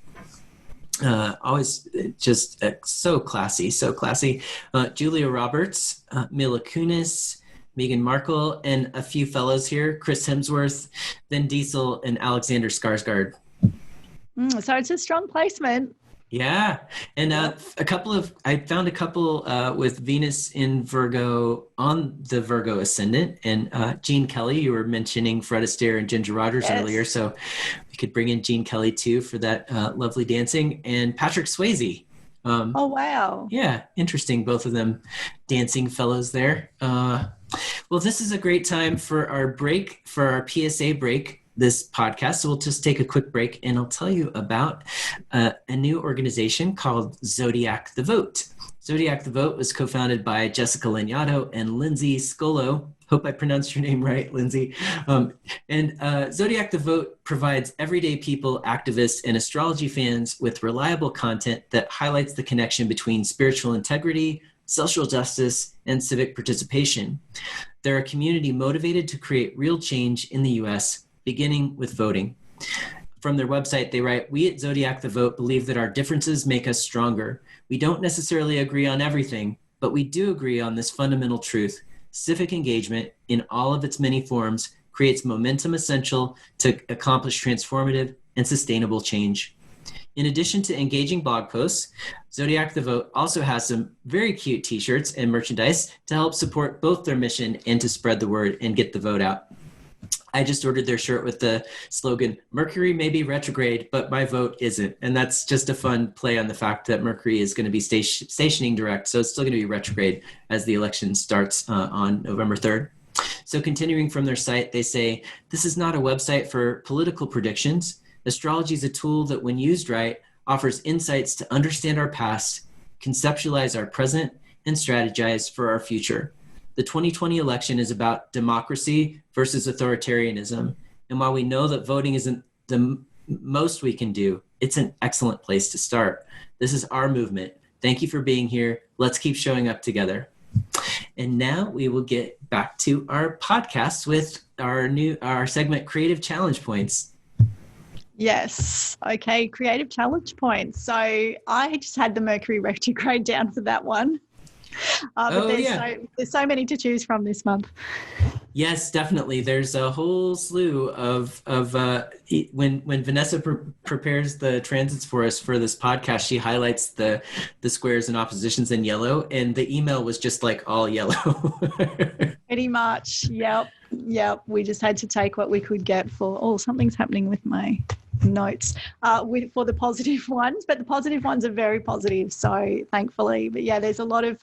Always just so classy. Julia Roberts, Mila Kunis, Meghan Markle, and a few fellows here, Chris Hemsworth, Vin Diesel, and Alexander Skarsgård. So it's a strong placement. Yeah. And I found a couple with Venus in Virgo on the Virgo ascendant, and Gene Kelly, you were mentioning Fred Astaire and Ginger Rogers earlier, so we could bring in Gene Kelly too for that lovely dancing, and Patrick Swayze. Oh, wow. Yeah, interesting. Both of them dancing fellows there. Well, this is a great time for our PSA break, this podcast. So we'll just take a quick break, and I'll tell you about a new organization called Zodiac the Vote. Zodiac the Vote was co-founded by Jessica Lanyadoo and Lindsay Scolo. Hope I pronounced your name right, Lindsay. And Zodiac the Vote provides everyday people, activists, and astrology fans with reliable content that highlights the connection between spiritual integrity, social justice, and civic participation. They're a community motivated to create real change in the U.S., beginning with voting. From their website, they write, "We at Zodiac the Vote believe that our differences make us stronger. We don't necessarily agree on everything, but we do agree on this fundamental truth. Civic engagement in all of its many forms creates momentum essential to accomplish transformative and sustainable change." In addition to engaging blog posts, Zodiac the Vote also has some very cute t-shirts and merchandise to help support both their mission and to spread the word and get the vote out. I just ordered their shirt with the slogan, Mercury may be retrograde, but my vote isn't. And that's just a fun play on the fact that Mercury is going to be stationing direct. So it's still going to be retrograde as the election starts on November 3rd. So continuing from their site, they say, this is not a website for political predictions. Astrology is a tool that, when used right, offers insights to understand our past, conceptualize our present, and strategize for our future. The 2020 election is about democracy versus authoritarianism. And while we know that voting isn't the most we can do, it's an excellent place to start. This is our movement. Thank you for being here. Let's keep showing up together. And now we will get back to our podcast with our segment, Creative Challenge Points. Yes. Okay. Creative challenge points. So I just had the Mercury retrograde down for that one. But there's so many to choose from this month. Yes, definitely. There's a whole slew of when Vanessa prepares the transits for us for this podcast, she highlights the squares and oppositions in yellow, and the email was just like all yellow. Pretty much. Yep. We just had to take what we could get for, something's happening with my notes for the positive ones, but the positive ones are very positive, so thankfully. But yeah, there's a lot of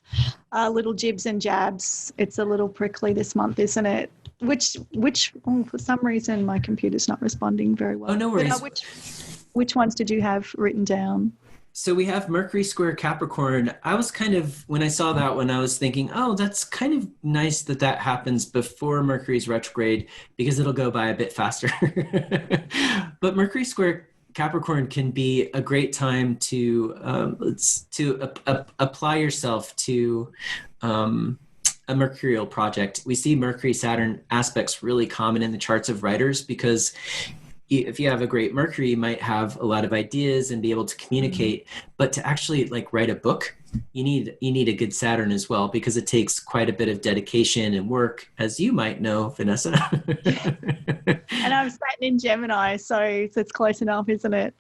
little jibs and jabs. It's a little prickly this month, isn't it? Which for some reason my computer's not responding very well. Oh, no worries. But, which ones did you have written down? So we have Mercury square Capricorn. I was when I saw that one, I was thinking, oh, that's kind of nice that happens before Mercury's retrograde, because it'll go by a bit faster. But Mercury square Capricorn can be a great time to apply yourself to a mercurial project. We see Mercury-Saturn aspects really common in the charts of writers, because if you have a great Mercury, you might have a lot of ideas and be able to communicate, but to actually write a book, you need a good Saturn as well, because it takes quite a bit of dedication and work, as you might know, Vanessa. And I'm Saturn in Gemini, so it's close enough, isn't it?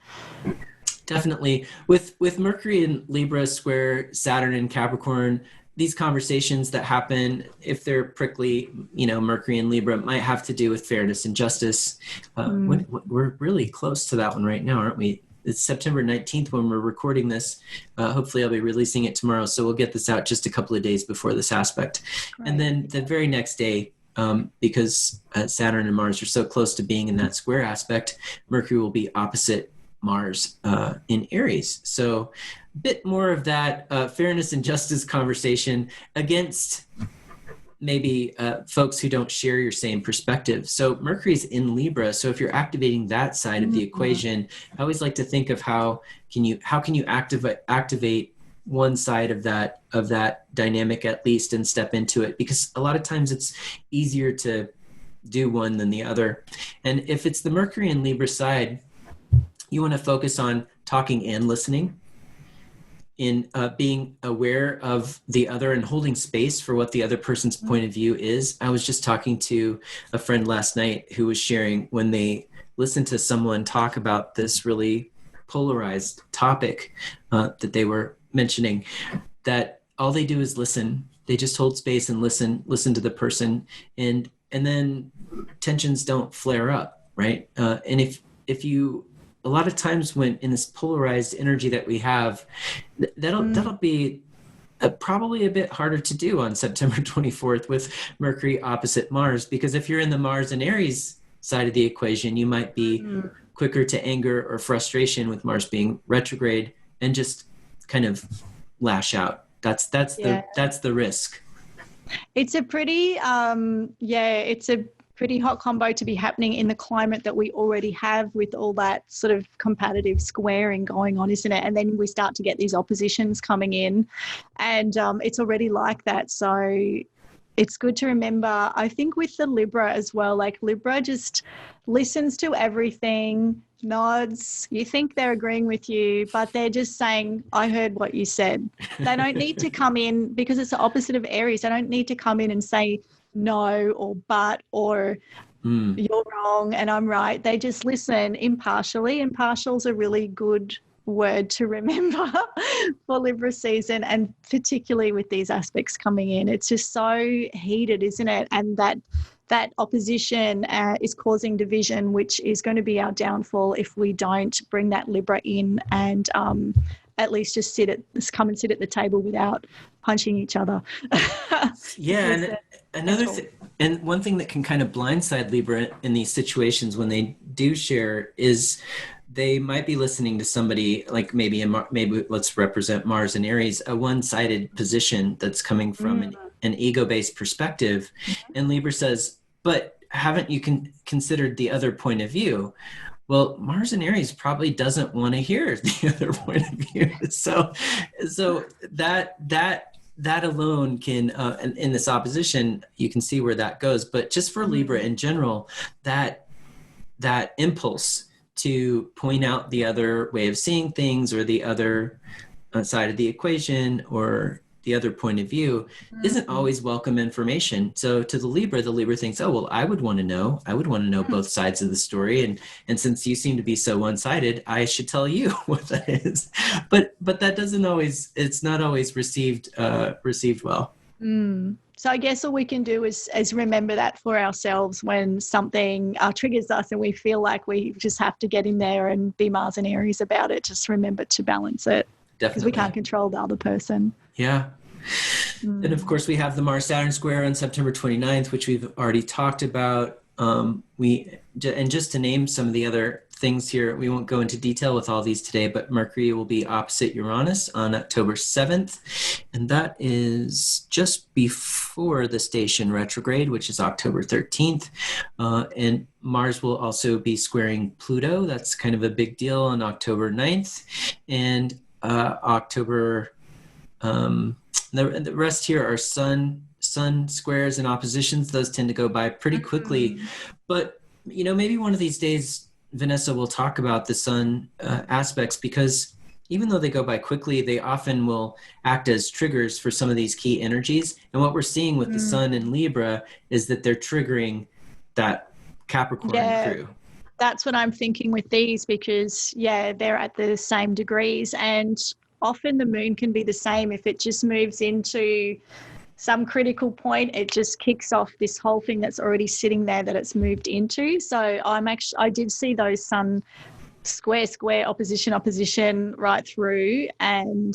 Definitely. With Mercury and Libra square Saturn and Capricorn, these conversations that happen, if they're prickly, Mercury and Libra, might have to do with fairness and justice. We're really close to that one right now, aren't we? It's September 19th when we're recording this. Hopefully I'll be releasing it tomorrow, so we'll get this out just a couple of days before this aspect. Right. And then the very next day, because Saturn and Mars are so close to being in that square aspect, Mercury will be opposite Mars in Aries. So a bit more of that fairness and justice conversation against maybe folks who don't share your same perspective. So Mercury's in Libra. So if you're activating that side of the equation, I always like to think of how can you activate one side of that dynamic at least, and step into it, because a lot of times it's easier to do one than the other. And if it's the Mercury and Libra side, you want to focus on talking and listening, in being aware of the other and holding space for what the other person's point of view is. I was just talking to a friend last night who was sharing, when they listened to someone talk about this really polarized topic that they were mentioning, that all they do is listen. They just hold space and listen to the person, and then tensions don't flare up, right? And if you, a lot of times when in this polarized energy that we have, that'll be probably a bit harder to do on September 24th with Mercury opposite Mars, because if you're in the Mars and Aries side of the equation, you might be quicker to anger or frustration with Mars being retrograde and just kind of lash out. That's the risk. It's a pretty pretty hot combo to be happening in the climate that we already have, with all that sort of competitive squaring going on, isn't it? And then we start to get these oppositions coming in, and it's already like that. So it's good to remember, I think, with the Libra as well, Libra just listens to everything, nods, you think they're agreeing with you, but they're just saying, I heard what you said. They don't need to come in, because it's the opposite of Aries. They don't need to come in and say no or but or you're wrong and I'm right. They just listen impartially. Impartial's a really good word to remember for Libra season, and particularly with these aspects coming in. It's just so heated, isn't it? And that that opposition is causing division, which is going to be our downfall if we don't bring that Libra in and at least just come and sit at the table without punching each other. Yeah, and another thing, and one thing that can kind of blindside Libra in these situations when they do share is they might be listening to somebody like maybe let's represent Mars and Aries, a one-sided position that's coming from an ego-based perspective. And Libra says, but haven't you considered the other point of view? Well, Mars and Aries probably doesn't want to hear the other point of view. So that alone can, in this opposition, you can see where that goes. But just for Libra in general, that impulse to point out the other way of seeing things or the other side of the equation or the other point of view isn't always welcome information. So to the Libra thinks, oh, well, I would want to know both sides of the story. And since you seem to be so one-sided, I should tell you what that is. But that it's not always received well. So I guess all we can do is remember that for ourselves when something triggers us and we feel like we just have to get in there and be Mars and Aries about it. Just remember to balance it. Definitely. Because we can't control the other person. Yeah. And of course, we have the Mars-Saturn square on September 29th, which we've already talked about. And just to name some of the other things here, we won't go into detail with all these today, but Mercury will be opposite Uranus on October 7th. And that is just before the station retrograde, which is October 13th. And Mars will also be squaring Pluto. That's kind of a big deal on October 9th. And October, the rest here are sun squares and oppositions. Those tend to go by pretty quickly. But, maybe one of these days, Vanessa will talk about the sun aspects, because even though they go by quickly, they often will act as triggers for some of these key energies. And what we're seeing with the sun in Libra is that they're triggering that Capricorn crew. That's what I'm thinking with these, because they're at the same degrees, and often the moon can be the same. If it just moves into some critical point, it just kicks off this whole thing that's already sitting there that it's moved into. So I did see those sun square opposition right through, and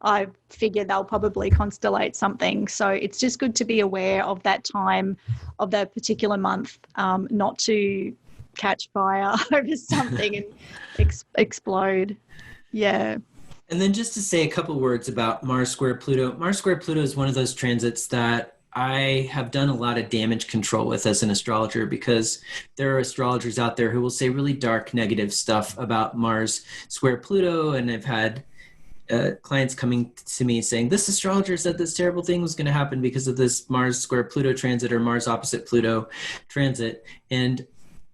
I figure they'll probably constellate something. So it's just good to be aware of that time of that particular month, not to catch fire over something and explode. Yeah. And then just to say a couple words about Mars square Pluto. Mars square Pluto is one of those transits that I have done a lot of damage control with as an astrologer, because there are astrologers out there who will say really dark, negative stuff about Mars square Pluto. And I've had clients coming to me saying, this astrologer said this terrible thing was going to happen because of this Mars square Pluto transit or Mars opposite Pluto transit. And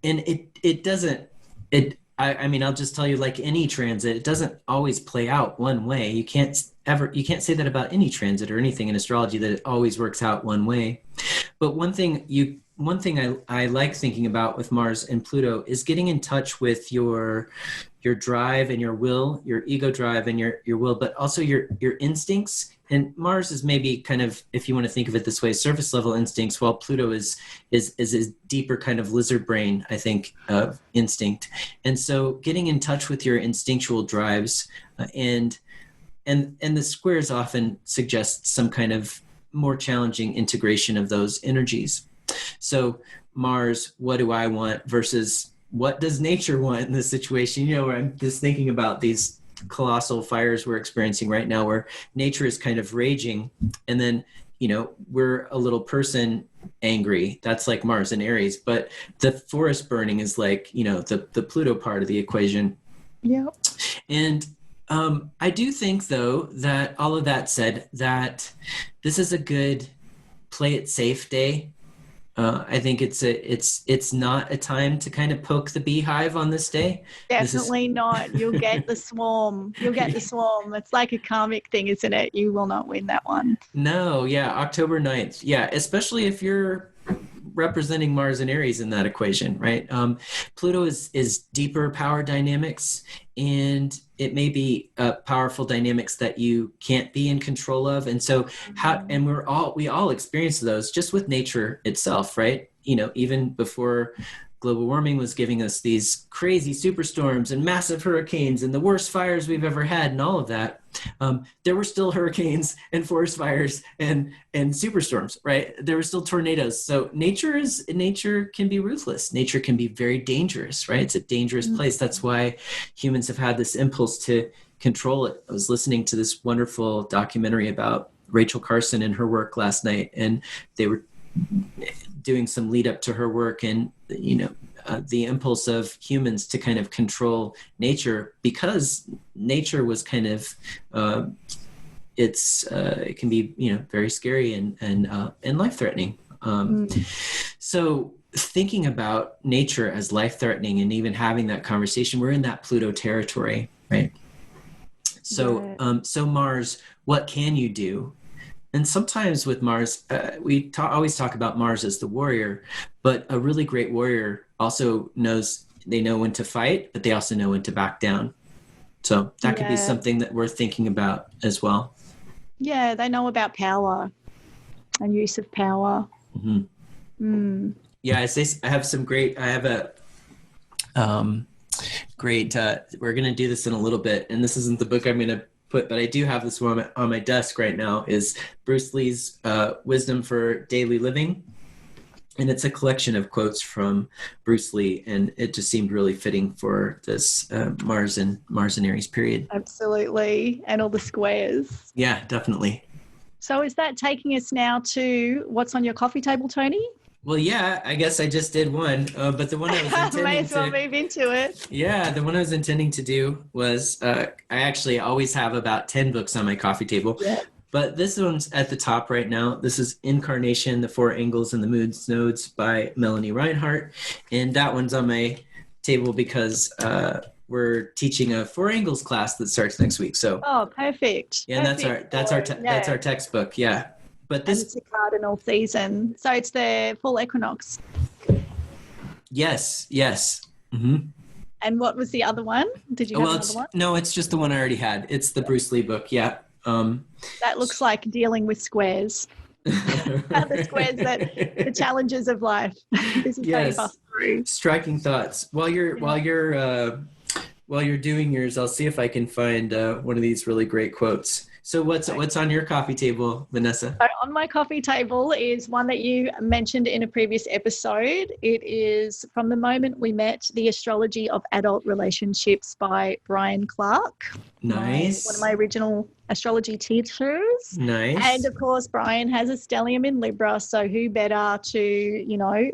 it doesn't, I mean, I'll just tell you, like any transit, it doesn't always play out one way. You can't say that about any transit or anything in astrology, that it always works out one way. But one thing I like thinking about with Mars and Pluto is getting in touch with your drive and your will, your ego drive and your will, but also your instincts. And Mars is maybe kind of, if you want to think of it this way, surface level instincts, while Pluto is a deeper kind of lizard brain, I think, of instinct. And so getting in touch with your instinctual drives and the squares often suggest some kind of more challenging integration of those energies. So Mars, what do I want versus what does nature want in this situation? Where I'm just thinking about these colossal fires we're experiencing right now, where nature is kind of raging, and then we're a little person angry. That's like Mars and Aries, but the forest burning is like the Pluto part of the equation. Yeah. And I do think, though, that all of that said, that this is a good play it safe day. I think it's not a time to kind of poke the beehive on this day. Definitely not. You'll get the swarm. It's like a karmic thing, isn't it? You will not win that one. No, yeah, October 9th. Yeah, especially if you're representing Mars and Aries in that equation, right? Pluto is deeper power dynamics, and it may be powerful dynamics that you can't be in control of. And so we all experience those just with nature itself, right? even before global warming was giving us these crazy superstorms and massive hurricanes and the worst fires we've ever had and all of that, there were still hurricanes and forest fires and superstorms, right? There were still tornadoes. So nature can be ruthless. Nature can be very dangerous, right? It's a dangerous place. That's why humans have had this impulse to control it. I was listening to this wonderful documentary about Rachel Carson and her work last night, and they were doing some lead up to her work, and the impulse of humans to kind of control nature, because nature was kind of it can be very scary and life-threatening. So thinking about nature as life-threatening and even having that conversation, we're in that Pluto territory, right? So so Mars, what can you do? And sometimes with Mars, we always talk about Mars as the warrior, but a really great warrior also they know when to fight, but they also know when to back down. So that could be something that we're thinking about as well. Yeah, they know about power and use of power. Mm-hmm. Yeah, I have a great, we're going to do this in a little bit, and this isn't the book I'm going to but I do have this one on my desk right now, is Bruce Lee's Wisdom for Daily Living. And it's a collection of quotes from Bruce Lee, and it just seemed really fitting for this Mars and Aries period. Absolutely. And all the squares. Yeah, definitely. So is that taking us now to what's on your coffee table, Tony? Well, yeah, I guess I just did one, but the one I was intending May as well move into it. Yeah, the one I was intending to do was, I actually always have about 10 books on my coffee table, but this one's at the top right now. This is Incarnation, the Four Angles and the Moon's Nodes by Melanie Reinhardt, and that one's on my table because we're teaching a Four Angles class that starts next week. So perfect. Yeah, perfect. that's our textbook. Yeah. But and it's a cardinal season. So it's the full equinox. Yes. Mm-hmm. And what was the other one? Did you have another one? No, it's just the one I already had. It's the Bruce Lee book. Yeah. That looks like dealing with squares. The squares, the challenges of life. This is how you pass through. Striking thoughts. While you're doing yours, I'll see if I can find one of these really great quotes. So what's on your coffee table, Vanessa? So on my coffee table is one that you mentioned in a previous episode. It is From the Moment We Met, The Astrology of Adult Relationships by Brian Clark. Nice. One of my original astrology teachers. Nice. And of course, Brian has a stellium in Libra. So who better to,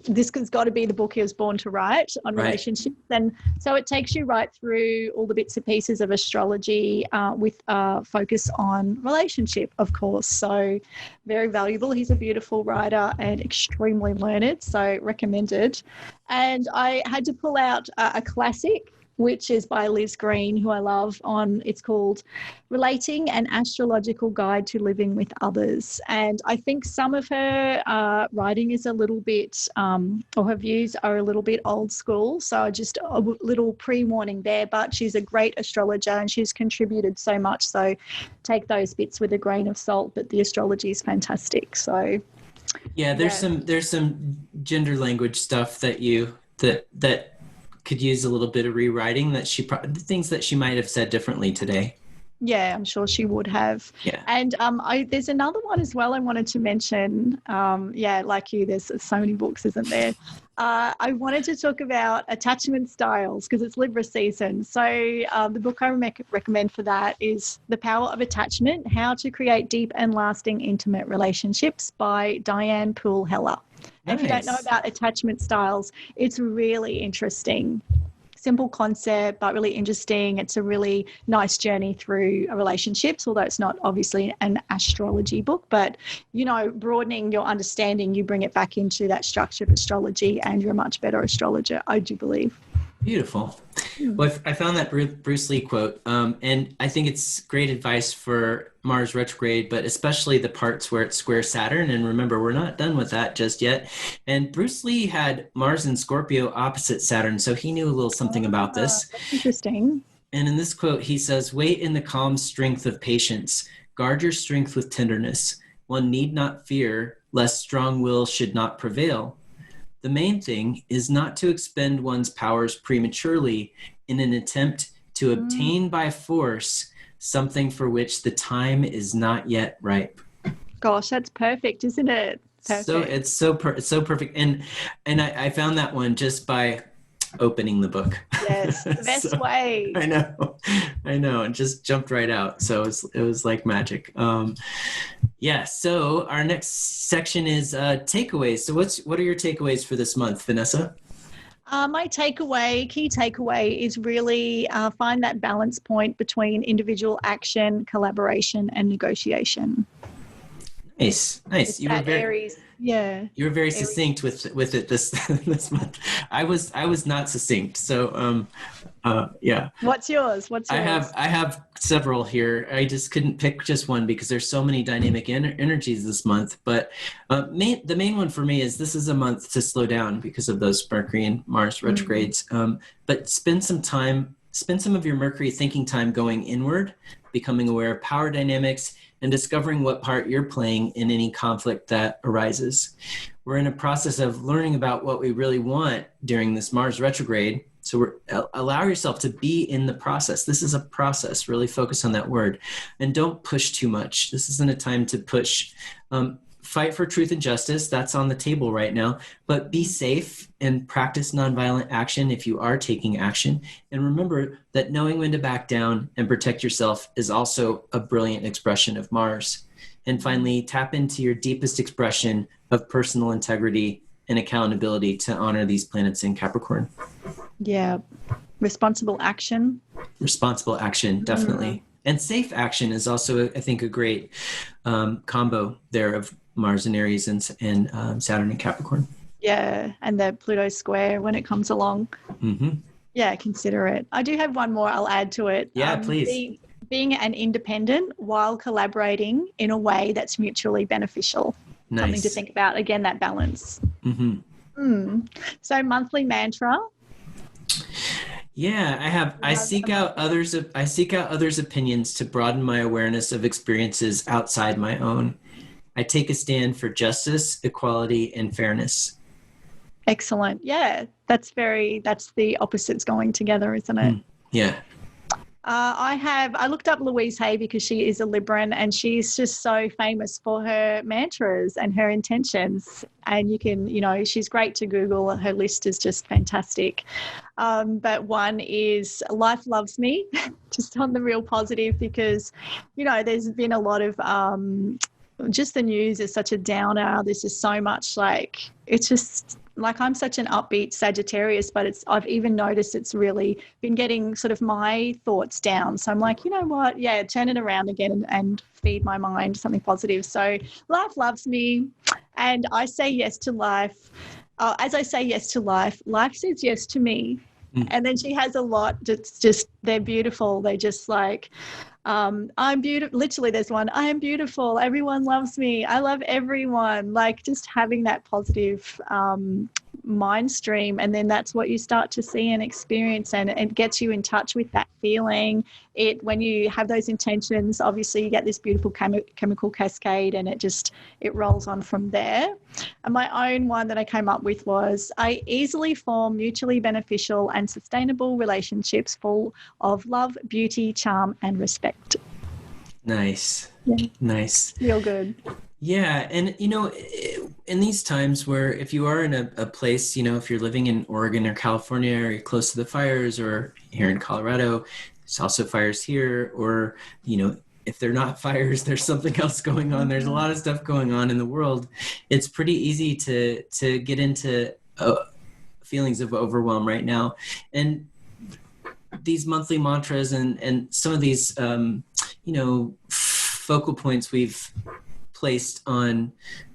this has got to be the book he was born to write on relationships. And so it takes you right through all the bits and pieces of astrology with a focus on relationship, of course. So very valuable. He's a beautiful writer and extremely learned, so recommended. And I had to pull out a classic, which is by Liz Green, who I love. It's called Relating: An Astrological Guide to Living with Others. And I think some of her writing is a little bit, or her views are a little bit old school. So just a little pre-warning there, but she's a great astrologer and she's contributed so much. So take those bits with a grain of salt, but the astrology is fantastic. So yeah, there's some gender language stuff that could use a little bit of rewriting, that things that she might have said differently today. Yeah, I'm sure she would have. Yeah. And there's another one as well I wanted to mention. Like you, there's so many books, isn't there? I wanted to talk about attachment styles because it's Libra season. So the book I recommend for that is The Power of Attachment: How to Create Deep and Lasting Intimate Relationships by Diane Poole Heller. Nice. If you don't know about attachment styles, it's really interesting. Simple concept, but really interesting. It's a really nice journey through relationships, although it's not obviously an astrology book, but, broadening your understanding, you bring it back into that structured astrology and you're a much better astrologer, I do believe. Beautiful. Well, I found that Bruce Lee quote, and I think it's great advice for Mars retrograde, but especially the parts where it's square Saturn. And remember, we're not done with that just yet. And Bruce Lee had Mars in Scorpio opposite Saturn, so he knew a little something about this. That's interesting. And in this quote, he says, "Wait in the calm strength of patience. Guard your strength with tenderness. One need not fear, lest strong will should not prevail. The main thing is not to expend one's powers prematurely in an attempt to obtain by force something for which the time is not yet ripe. Gosh, that's perfect, isn't it? Perfect. So it's so perfect. And I found that one just by opening the book. Yes, the best way. I know. It just jumped right out. So it was like magic. Yeah. So our next section is takeaways. So what are your takeaways for this month, Vanessa? My key takeaway is really find that balance point between individual action, collaboration, and negotiation. Nice. You were very Aries. Yeah. You were very Aries. succinct with it this month. I was not succinct. So yeah. What's yours? I have several here. I just couldn't pick just one because there's so many dynamic energies this month. But the main one for me is this is a month to slow down because of those Mercury and Mars retrogrades. But spend some of your Mercury thinking time going inward, becoming aware of power dynamics, and discovering what part you're playing in any conflict that arises. We're in a process of learning about what we really want during this Mars retrograde. So allow yourself to be in the process. This is a process. Really focus on that word. And don't push too much. This isn't a time to push. Fight for truth and justice. That's on the table right now. But be safe and practice nonviolent action if you are taking action. And remember that knowing when to back down and protect yourself is also a brilliant expression of Mars. And finally, tap into your deepest expression of personal integrity and accountability to honor these planets in Capricorn. Yeah. Responsible action. Responsible action, definitely. And safe action is also, I think, a great combo there of Mars and Aries and Saturn and Capricorn. Yeah, and the Pluto square when it comes along. Yeah, consider it. I do have one more I'll add to it. Yeah, please. Being an independent while collaborating in a way that's mutually beneficial. Nice. Something to think about. Again, that balance. So monthly mantra. Yeah, I seek out others' opinions to broaden my awareness of experiences outside my own. I take a stand for justice, equality, and fairness. Excellent. Yeah, that's the opposites going together, isn't it? Yeah. I looked up Louise Hay because she is a Libran and she's just so famous for her mantras and her intentions. And you can, she's great to Google. Her list is just fantastic. But one is life loves me, just on the real positive because, there's been a lot of just the news is such a downer. There's just so much it's just like I'm such an upbeat Sagittarius, but I've even noticed it's really been getting sort of my thoughts down. So I'm like, you know what? Yeah, turn it around again and feed my mind something positive. So life loves me and I say yes to life. As I say yes to life says yes to me. And then she has a lot. Just they're beautiful. They just I'm beautiful. Literally, there's one. I am beautiful. Everyone loves me. I love everyone. Just having that positive mind stream, and then that's what you start to see and experience, and it gets you in touch with that feeling. When you have those intentions, obviously you get this beautiful chemical cascade, and it rolls on from there. And my own one that I came up with was, I easily form mutually beneficial and sustainable relationships full of love, beauty, charm, and respect. Nice. Yeah. Nice. Feel good. Yeah. And, in these times where if you are in a place, if you're living in Oregon or California or you're close to the fires, or here in Colorado, there's also fires here, or, if they're not fires, there's something else going on. There's a lot of stuff going on in the world. It's pretty easy to get into feelings of overwhelm right now. And these monthly mantras and some of these, focal points we've placed on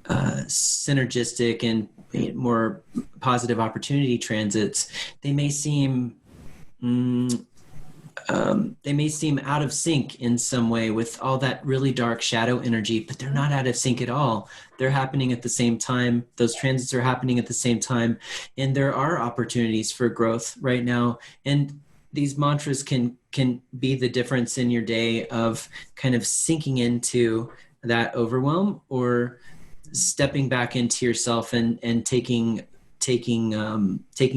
synergistic and more positive opportunity transits, they may seem out of sync in some way with all that really dark shadow energy, but they're not out of sync at all. They're happening at the same time. Those transits are happening at the same time. And there are opportunities for growth right now. And these mantras can be the difference in your day of kind of sinking into that overwhelm or stepping back into yourself and taking taking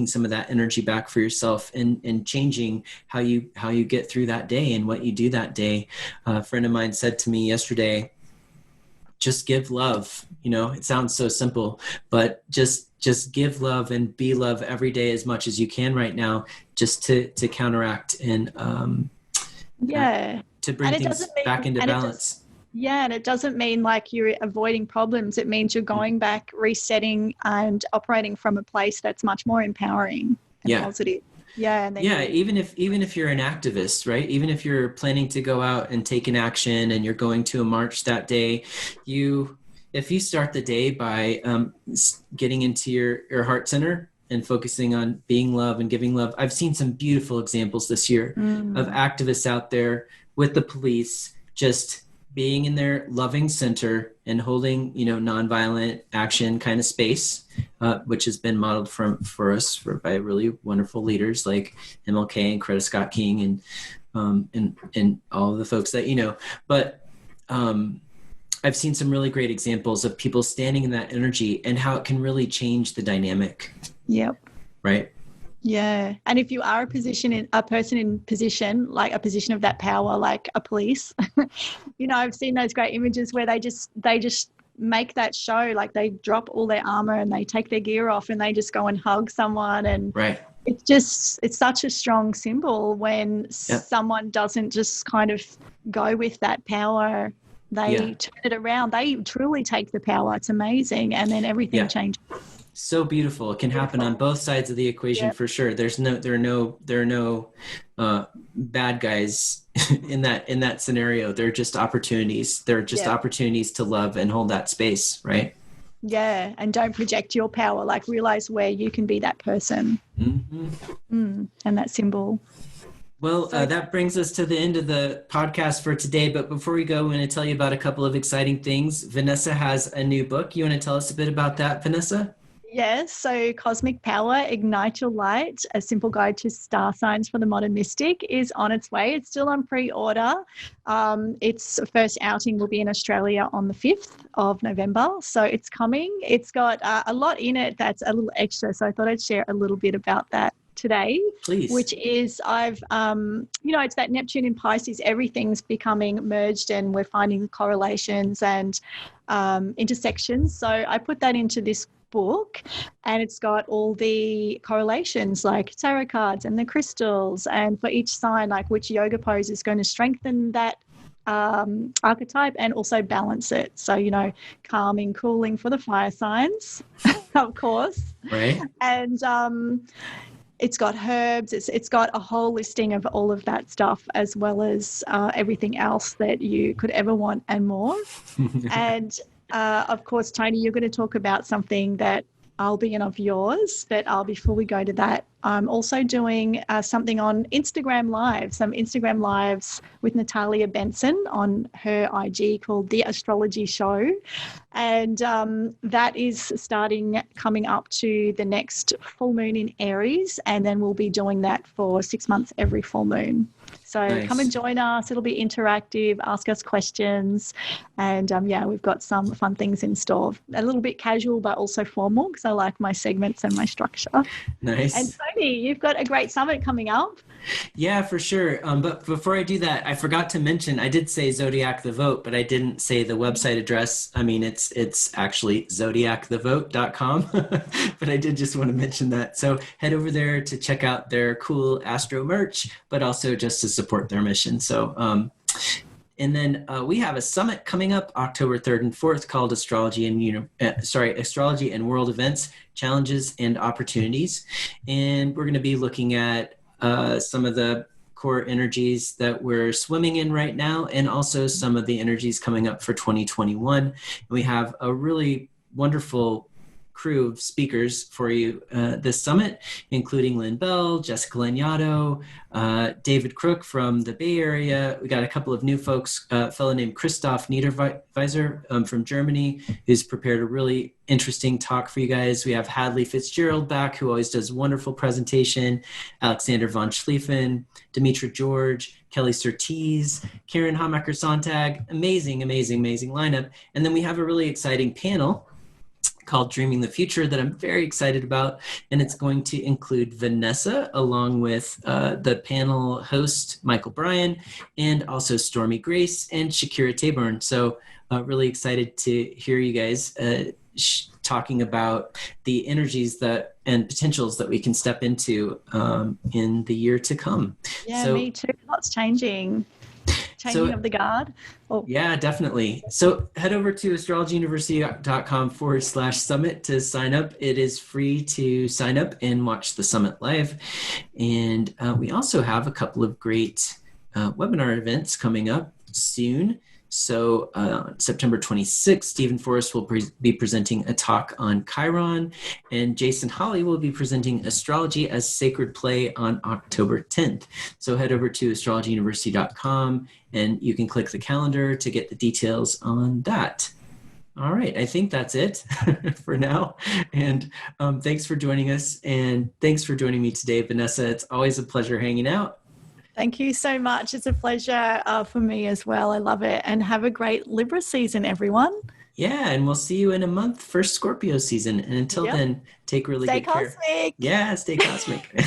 some of that energy back for yourself and changing how you get through that day and what you do that day. A friend of mine said to me yesterday, just give love. It sounds so simple, but just give love and be love every day as much as you can right now, just to counteract and to bring things back into balance. And it doesn't mean like you're avoiding problems. It means you're going back, resetting, and operating from a place that's much more empowering and positive. And even if you're an activist, right? Even if you're planning to go out and take an action and you're going to a march that day, if you start the day by getting into your heart center and focusing on being love and giving love. I've seen some beautiful examples this year of activists out there with the police, just being in their loving center and holding, nonviolent action kind of space, which has been modeled for us by really wonderful leaders like MLK and Coretta Scott King and all of the folks that But I've seen some really great examples of people standing in that energy and how it can really change the dynamic. Yep. Right. Yeah. And if you are a person in position, like a position of that power, like a police, I've seen those great images where they just make that show, like they drop all their armor and they take their gear off and they just go and hug someone. And right. It's such a strong symbol when someone doesn't just kind of go with that power. They turn it around. They truly take the power. It's amazing. And then everything changes. So beautiful. It can happen on both sides of the equation for sure. There are no bad guys in that scenario. They're just opportunities. They're just opportunities to love and hold that space, right? Yeah, and don't project your power. Like realize where you can be that person and that symbol. Well, that brings us to the end of the podcast for today. But before we go, I'm going to tell you about a couple of exciting things. Vanessa has a new book. You want to tell us a bit about that, Vanessa? Yes, so Cosmic Power, Ignite Your Light, a simple guide to star signs for the modern mystic is on its way. It's still on pre-order. Its first outing will be in Australia on the 5th of November. So it's coming. It's got a lot in it that's a little extra. So I thought I'd share a little bit about that today. Please. Which is it's that Neptune in Pisces, everything's becoming merged and we're finding correlations and intersections. So I put that into this book and it's got all the correlations like tarot cards and the crystals and for each sign like which yoga pose is going to strengthen that archetype and also balance it. So calming, cooling for the fire signs of course, right? And it's got herbs, it's got a whole listing of all of that stuff as well as everything else that you could ever want and more. And of course, Tony, you're going to talk about something that I'll be in of yours, but before we go to that, I'm also doing something on Instagram Live, some Instagram Lives with Natalia Benson on her IG called The Astrology Show. And that is coming up to the next full moon in Aries. And then we'll be doing that for 6 months every full moon. So nice. Come and join us. It'll be interactive. Ask us questions. And we've got some fun things in store. A little bit casual, but also formal because I like my segments and my structure. Nice. And Tony, you've got a great summit coming up. Yeah, for sure. But before I do that, I forgot to mention, I did say Zodiac the Vote, but I didn't say the website address. I mean, it's actually zodiacthevote.com, but I did just want to mention that. So head over there to check out their cool Astro merch, but also just to support their mission. So, and then we have a summit coming up October 3rd and 4th called Astrology and World Events, Challenges and Opportunities. And we're going to be looking at some of the core energies that we're swimming in right now, and also some of the energies coming up for 2021. And we have a really wonderful crew of speakers for you this summit, including Lynn Bell, Jessica Lanyadoo, David Crook from the Bay Area. We got a couple of new folks, a fellow named Christoph Niederweiser from Germany, who's prepared a really interesting talk for you guys. We have Hadley Fitzgerald back, who always does wonderful presentation, Alexander von Schlieffen, Demetra George, Kelly Surtees, Karen Hamacher-Sontag, amazing lineup. And then we have a really exciting panel called Dreaming the Future that I'm very excited about. And it's going to include Vanessa along with the panel host, Michael Bryan, and also Stormy Grace and Shakira Taborn. So really excited to hear you guys talking about the energies that and potentials that we can step into in the year to come. Yeah, so, me too. Lots changing of the guard. Oh. Yeah, definitely. So head over to astrologyuniversity.com/summit to sign up. It is free to sign up and watch the summit live. And we also have a couple of great webinar events coming up soon. So September 26th, Stephen Forrest will be presenting a talk on Chiron, and Jason Hawley will be presenting Astrology as Sacred Play on October 10th. So head over to astrologyuniversity.com and you can click the calendar to get the details on that. All right, I think that's it for now. And thanks for joining us, and thanks for joining me today, Vanessa. It's always a pleasure hanging out. Thank you so much. It's a pleasure for me as well. I love it. And have a great Libra season, everyone. Yeah, and we'll see you in a month for Scorpio season. And until then, take really good care. Stay cosmic. Yeah, stay cosmic.